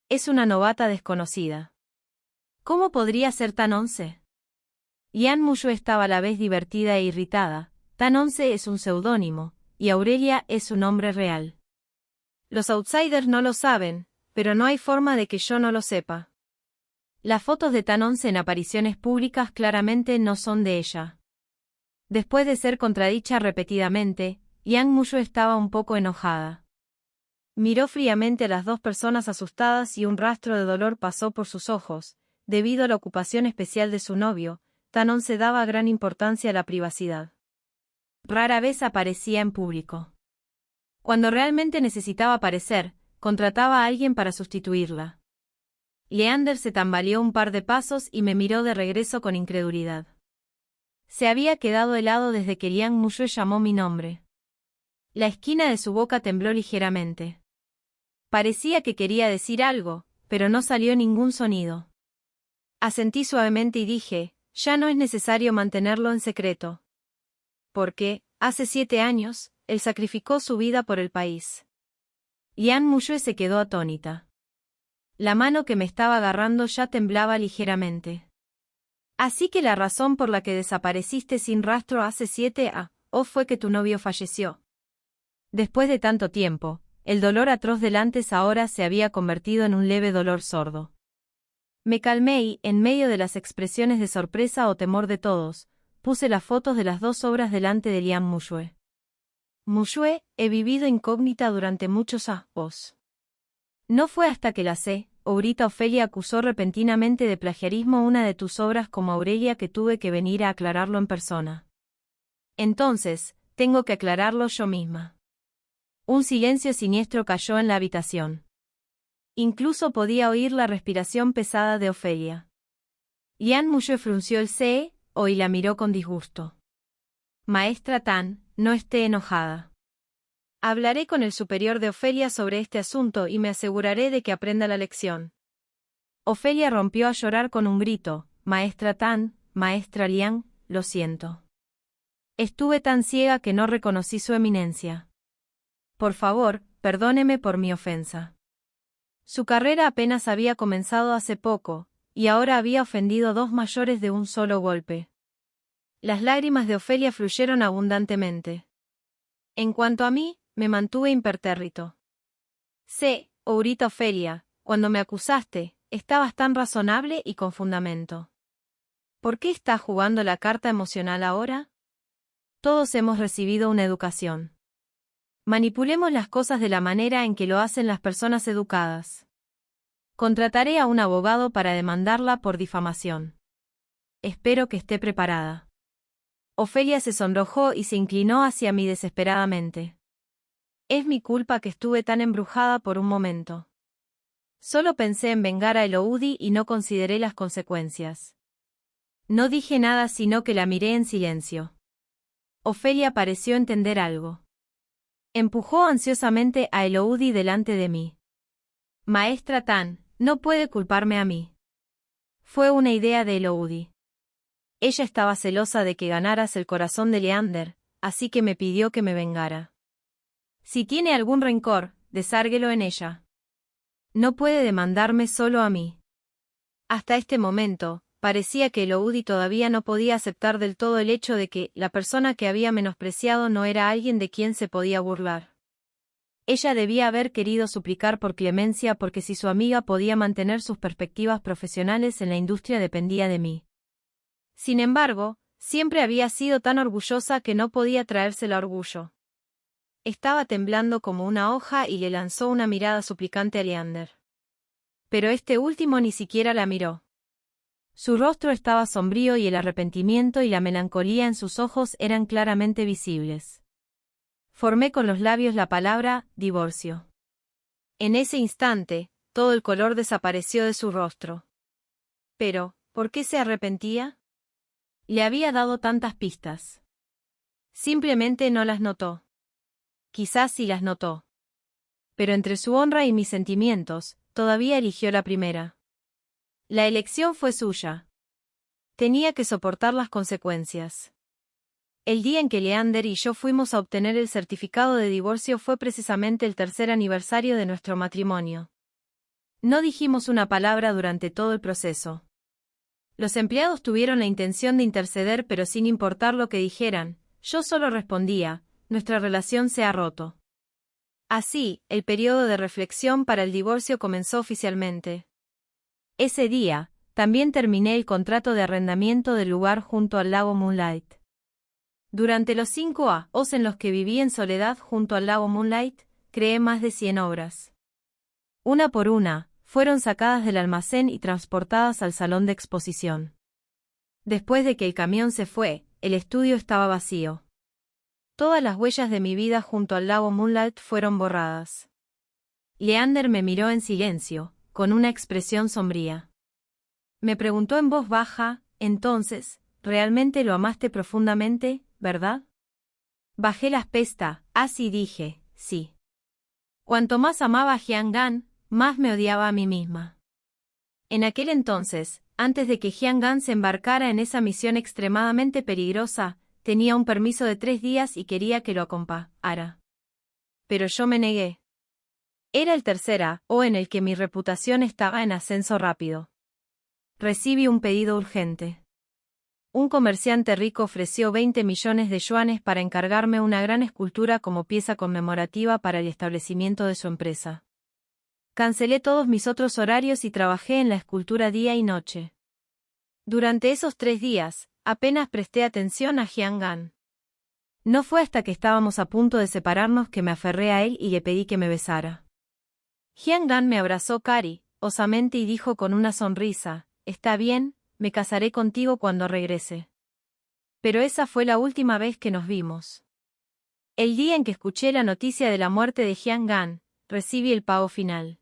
Es una novata desconocida. ¿Cómo podría ser tan 11? Liang Muyue estaba a la vez divertida e irritada. Tan 11 es un seudónimo, y Aurelia es su nombre real. Los outsiders no lo saben, pero no hay forma de que yo no lo sepa. Las fotos de Tan 11 en apariciones públicas claramente no son de ella. Después de ser contradicha repetidamente, Liang Muyue estaba un poco enojada. Miró fríamente a las dos personas asustadas y un rastro de dolor pasó por sus ojos. Debido a la ocupación especial de su novio, Tan 11 daba gran importancia a la privacidad. Rara vez aparecía en público. Cuando realmente necesitaba aparecer, contrataba a alguien para sustituirla. Leander se tambaleó un par de pasos y me miró de regreso con incredulidad. Se había quedado helado desde que Liang Muyue llamó mi nombre. La esquina de su boca tembló ligeramente. Parecía que quería decir algo, pero no salió ningún sonido. Asentí suavemente y dije, ya no es necesario mantenerlo en secreto. Porque, hace 7 años, él sacrificó su vida por el país. Liang Muyue se quedó atónita. La mano que me estaba agarrando ya temblaba ligeramente. Así que la razón por la que desapareciste sin rastro hace 7 años fue que tu novio falleció. Después de tanto tiempo, el dolor atroz del antes ahora se había convertido en un leve dolor sordo. Me calmé y, en medio de las expresiones de sorpresa o temor de todos, puse las fotos de las dos obras delante de Liang Muyue. Muyue, he vivido incógnita durante muchos años. No fue hasta que la ahorita Ofelia acusó repentinamente de plagiarismo una de tus obras como Aurelia que tuve que venir a aclararlo en persona. Entonces, tengo que aclararlo yo misma. Un silencio siniestro cayó en la habitación. Incluso podía oír la respiración pesada de Ofelia. Liang Muyue frunció el ceño y la miró con disgusto. Maestra Tan, no esté enojada. Hablaré con el superior de Ofelia sobre este asunto y me aseguraré de que aprenda la lección. Ofelia rompió a llorar con un grito. Maestra Tan, maestra Liang, lo siento. Estuve tan ciega que no reconocí su eminencia. Por favor, perdóneme por mi ofensa. Su carrera apenas había comenzado hace poco, y ahora había ofendido 2 mayores de un solo golpe. Las lágrimas de Ofelia fluyeron abundantemente. En cuanto a mí, me mantuve impertérrito. Ahorita Ofelia, cuando me acusaste, estabas tan razonable y con fundamento. ¿Por qué estás jugando la carta emocional ahora? Todos hemos recibido una educación. Manipulemos las cosas de la manera en que lo hacen las personas educadas. Contrataré a un abogado para demandarla por difamación. Espero que esté preparada. Ofelia se sonrojó y se inclinó hacia mí desesperadamente. Es mi culpa que estuve tan embrujada por un momento. Solo pensé en vengar a Eloudi y no consideré las consecuencias. No dije nada sino que la miré en silencio. Ofelia pareció entender algo. Empujó ansiosamente a Eloudi delante de mí. Maestra Tan, no puede culparme a mí. Fue una idea de Eloudi. Ella estaba celosa de que ganaras el corazón de Leander, así que me pidió que me vengara. Si tiene algún rencor, desárguelo en ella. No puede demandarme solo a mí. Hasta este momento, parecía que Eloudi todavía no podía aceptar del todo el hecho de que la persona que había menospreciado no era alguien de quien se podía burlar. Ella debía haber querido suplicar por clemencia porque si su amiga podía mantener sus perspectivas profesionales en la industria dependía de mí. Sin embargo, siempre había sido tan orgullosa que no podía traérsela orgullo. Estaba temblando como una hoja y le lanzó una mirada suplicante a Leander. Pero este último ni siquiera la miró. Su rostro estaba sombrío y el arrepentimiento y la melancolía en sus ojos eran claramente visibles. Formé con los labios la palabra divorcio. En ese instante, todo el color desapareció de su rostro. Pero, ¿por qué se arrepentía? Le había dado tantas pistas. Simplemente no las notó. Quizás sí las notó. Pero entre su honra y mis sentimientos, todavía eligió la primera. La elección fue suya. Tenía que soportar las consecuencias. El día en que Leander y yo fuimos a obtener el certificado de divorcio fue precisamente el 3er aniversario de nuestro matrimonio. No dijimos una palabra durante todo el proceso. Los empleados tuvieron la intención de interceder, pero sin importar lo que dijeran, yo solo respondía: nuestra relación se ha roto. Así, el periodo de reflexión para el divorcio comenzó oficialmente. Ese día, también terminé el contrato de arrendamiento del lugar junto al lago Moonlight. Durante los 5 años en los que viví en soledad junto al lago Moonlight, creé más de 100 obras. Una por una, fueron sacadas del almacén y transportadas al salón de exposición. Después de que el camión se fue, el estudio estaba vacío. Todas las huellas de mi vida junto al lago Moonlight fueron borradas. Leander me miró en silencio, con una expresión sombría. Me preguntó en voz baja: entonces, ¿realmente lo amaste profundamente, verdad? Bajé las pestañas, así dije: sí. Cuanto más amaba a Hyang-gan, más me odiaba a mí misma. En aquel entonces, antes de que Hyang-gan se embarcara en esa misión extremadamente peligrosa, tenía un permiso de 3 días y quería que lo acompañara. Pero yo me negué. Era el 3er en el que mi reputación estaba en ascenso rápido. Recibí un pedido urgente. Un comerciante rico ofreció 20 millones de yuanes para encargarme una gran escultura como pieza conmemorativa para el establecimiento de su empresa. Cancelé todos mis otros horarios y trabajé en la escultura día y noche. Durante esos 3 días, apenas presté atención a Hyang-gan. No fue hasta que estábamos a punto de separarnos que me aferré a él y le pedí que me besara. Hyang-gan me abrazó cariñosamente y dijo con una sonrisa: está bien, me casaré contigo cuando regrese. Pero esa fue la última vez que nos vimos. El día en que escuché la noticia de la muerte de Hyang-gan, recibí el pago final.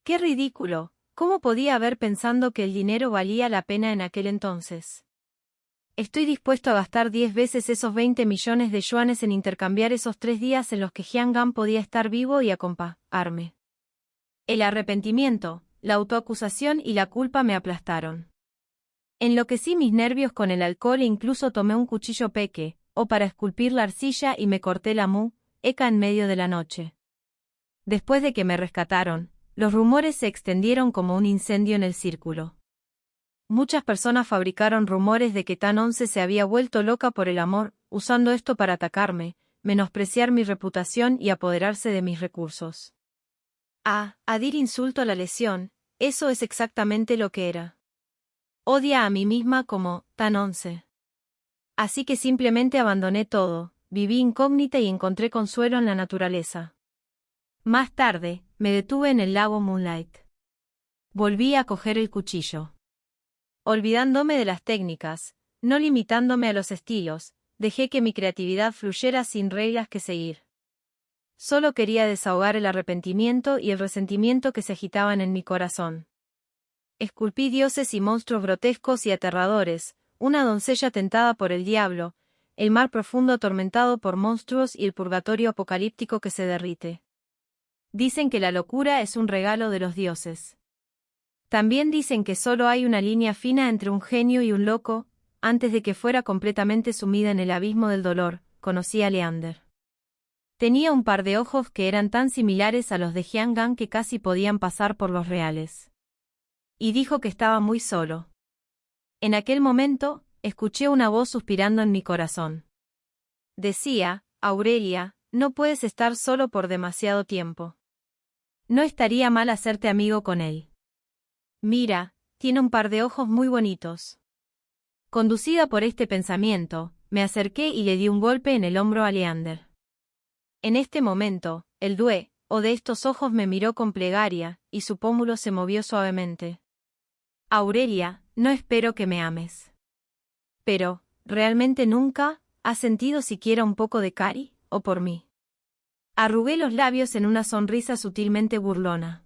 ¡Qué ridículo! ¿Cómo podía haber pensado que el dinero valía la pena en aquel entonces? Estoy dispuesto a gastar 10 veces esos 20 millones de yuanes en intercambiar esos 3 días en los que Hyang-gan podía estar vivo y acompañarme. El arrepentimiento, la autoacusación y la culpa me aplastaron. Enloquecí mis nervios con el alcohol e incluso tomé un cuchillo para esculpir la arcilla y me corté la muñeca en medio de la noche. Después de que me rescataron, los rumores se extendieron como un incendio en el círculo. Muchas personas fabricaron rumores de que Tan 11 se había vuelto loca por el amor, usando esto para atacarme, menospreciar mi reputación y apoderarse de mis recursos. Adir insulto a la lesión, eso es exactamente lo que era. Odia a mí misma como Tan 11. Así que simplemente abandoné todo, viví incógnita y encontré consuelo en la naturaleza. Más tarde, me detuve en el lago Moonlight. Volví a coger el cuchillo. Olvidándome de las técnicas, no limitándome a los estilos, dejé que mi creatividad fluyera sin reglas que seguir. Solo quería desahogar el arrepentimiento y el resentimiento que se agitaban en mi corazón. Esculpí dioses y monstruos grotescos y aterradores, una doncella tentada por el diablo, el mar profundo atormentado por monstruos y el purgatorio apocalíptico que se derrite. Dicen que la locura es un regalo de los dioses. También dicen que solo hay una línea fina entre un genio y un loco. Antes de que fuera completamente sumida en el abismo del dolor, conocí a Leander. Tenía un par de ojos que eran tan similares a los de Hyang-Gan que casi podían pasar por los reales. Y dijo que estaba muy solo. En aquel momento, escuché una voz suspirando en mi corazón. Decía, Aurelia, no puedes estar solo por demasiado tiempo. No estaría mal hacerte amigo con él. Mira, tiene un par de ojos muy bonitos. Conducida por este pensamiento, me acerqué y le di un golpe en el hombro a Leander. En este momento, el dueño de estos ojos me miró con plegaria, y su pómulo se movió suavemente. Aurelia, no espero que me ames. Pero, ¿realmente nunca has sentido siquiera un poco de cari, o por mí? Arrugué los labios en una sonrisa sutilmente burlona.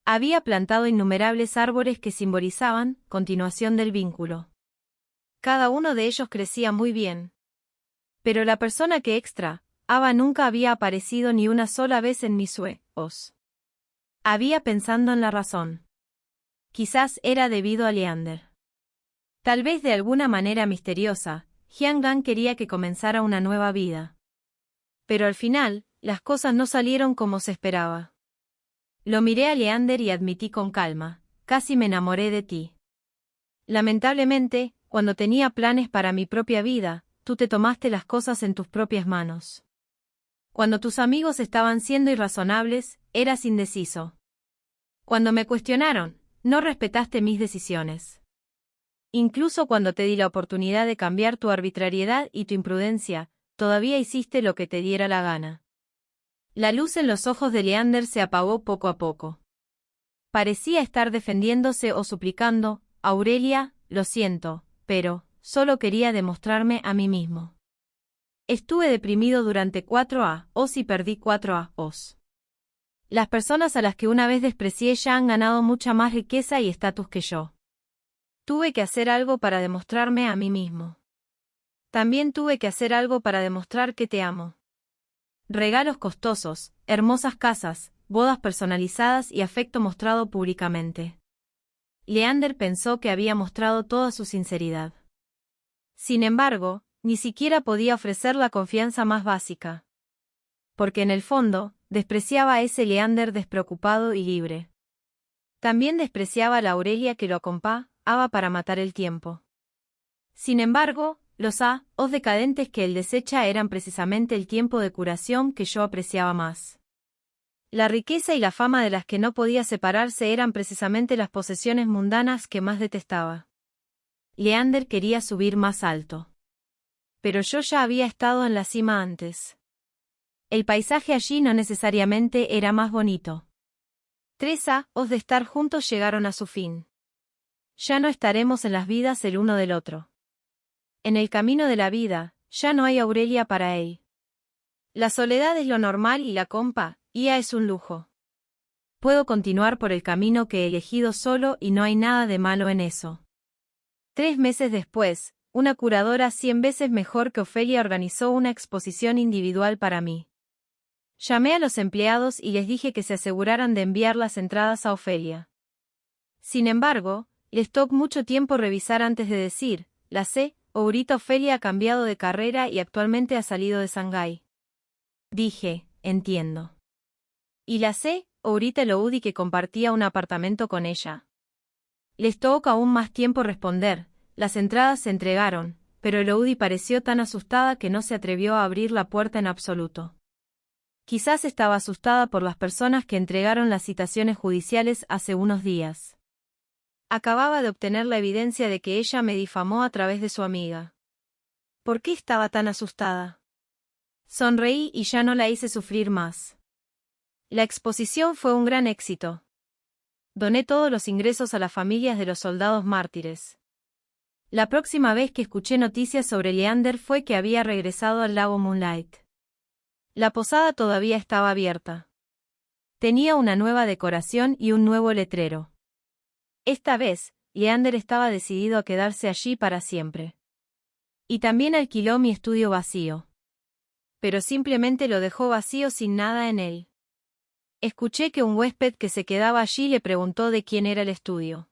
Había plantado innumerables árboles que simbolizaban continuación del vínculo. Cada uno de ellos crecía muy bien. Pero la persona que extraaba nunca había aparecido ni una sola vez en mis sueños. Había pensando en la razón. Quizás era debido a Leander. Tal vez de alguna manera misteriosa, Hyang-Gan quería que comenzara una nueva vida. Pero al final, las cosas no salieron como se esperaba. Lo miré a Leander y admití con calma, casi me enamoré de ti. Lamentablemente, cuando tenía planes para mi propia vida, tú te tomaste las cosas en tus propias manos. Cuando tus amigos estaban siendo irrazonables, eras indeciso. Cuando me cuestionaron, no respetaste mis decisiones. Incluso cuando te di la oportunidad de cambiar tu arbitrariedad y tu imprudencia, todavía hiciste lo que te diera la gana. La luz en los ojos de Leander se apagó poco a poco. Parecía estar defendiéndose o suplicando, Aurelia, lo siento, pero solo quería demostrarme a mí mismo. Estuve deprimido durante 4 años y perdí 4 años. Las personas a las que una vez desprecié ya han ganado mucha más riqueza y estatus que yo. Tuve que hacer algo para demostrarme a mí mismo. También tuve que hacer algo para demostrar que te amo. Regalos costosos, hermosas casas, bodas personalizadas y afecto mostrado públicamente. Leander pensó que había mostrado toda su sinceridad. Sin embargo, ni siquiera podía ofrecer la confianza más básica. Porque en el fondo, despreciaba a ese Leander despreocupado y libre. También despreciaba a la Aurelia que lo acompañaba para matar el tiempo. Sin embargo, los años decadentes que él desecha eran precisamente el tiempo de curación que yo apreciaba más. La riqueza y la fama de las que no podía separarse eran precisamente las posesiones mundanas que más detestaba. Leander quería subir más alto. Pero yo ya había estado en la cima antes. El paisaje allí no necesariamente era más bonito. 3 años de estar juntos llegaron a su fin. Ya no estaremos en las vidas el uno del otro. En el camino de la vida, ya no hay Aurelia para él. La soledad es lo normal y la compañía es un lujo. Puedo continuar por el camino que he elegido solo y no hay nada de malo en eso. 3 meses después, una curadora 100 veces mejor que Ofelia organizó una exposición individual para mí. Llamé a los empleados y les dije que se aseguraran de enviar las entradas a Ofelia. Sin embargo, les tocó mucho tiempo revisar antes de decir, la sé, ahorita Ofelia ha cambiado de carrera y actualmente ha salido de Shanghái. Dije, entiendo. Y la sé, ahorita Elodie que compartía un apartamento con ella. Les tocó aún más tiempo responder, las entradas se entregaron, pero Elodie pareció tan asustada que no se atrevió a abrir la puerta en absoluto. Quizás estaba asustada por las personas que entregaron las citaciones judiciales hace unos días. Acababa de obtener la evidencia de que ella me difamó a través de su amiga. ¿Por qué estaba tan asustada? Sonreí y ya no la hice sufrir más. La exposición fue un gran éxito. Doné todos los ingresos a las familias de los soldados mártires. La próxima vez que escuché noticias sobre Leander fue que había regresado al lago Moonlight. La posada todavía estaba abierta. Tenía una nueva decoración y un nuevo letrero. Esta vez, Leander estaba decidido a quedarse allí para siempre. Y también alquiló mi estudio vacío. Pero simplemente lo dejó vacío sin nada en él. Escuché que un huésped que se quedaba allí le preguntó de quién era el estudio.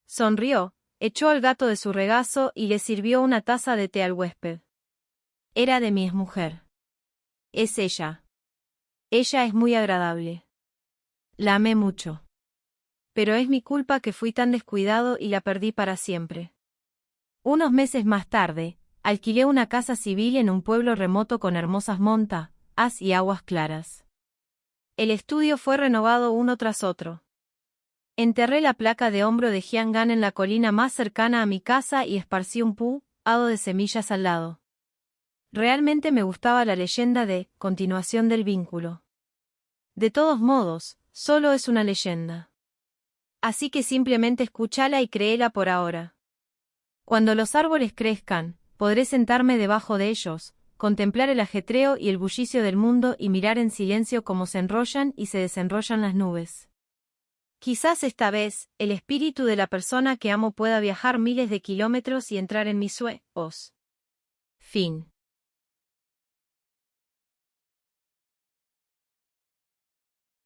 Sonrió, echó al gato de su regazo y le sirvió una taza de té al huésped. Era de mi exmujer. Es ella. Ella es muy agradable. La amé mucho. Pero es mi culpa que fui tan descuidado y la perdí para siempre. Unos meses más tarde, alquilé una casa civil en un pueblo remoto con hermosas montas y aguas claras. El estudio fue renovado uno tras otro. Enterré la placa de hombro de Jiang'an en la colina más cercana a mi casa y esparcí un puñado de semillas al lado. Realmente me gustaba la leyenda de continuación del vínculo. De todos modos, solo es una leyenda. Así que simplemente escúchala y créela por ahora. Cuando los árboles crezcan, podré sentarme debajo de ellos, contemplar el ajetreo y el bullicio del mundo y mirar en silencio cómo se enrollan y se desenrollan las nubes. Quizás esta vez, el espíritu de la persona que amo pueda viajar miles de kilómetros y entrar en mis sueños. Fin.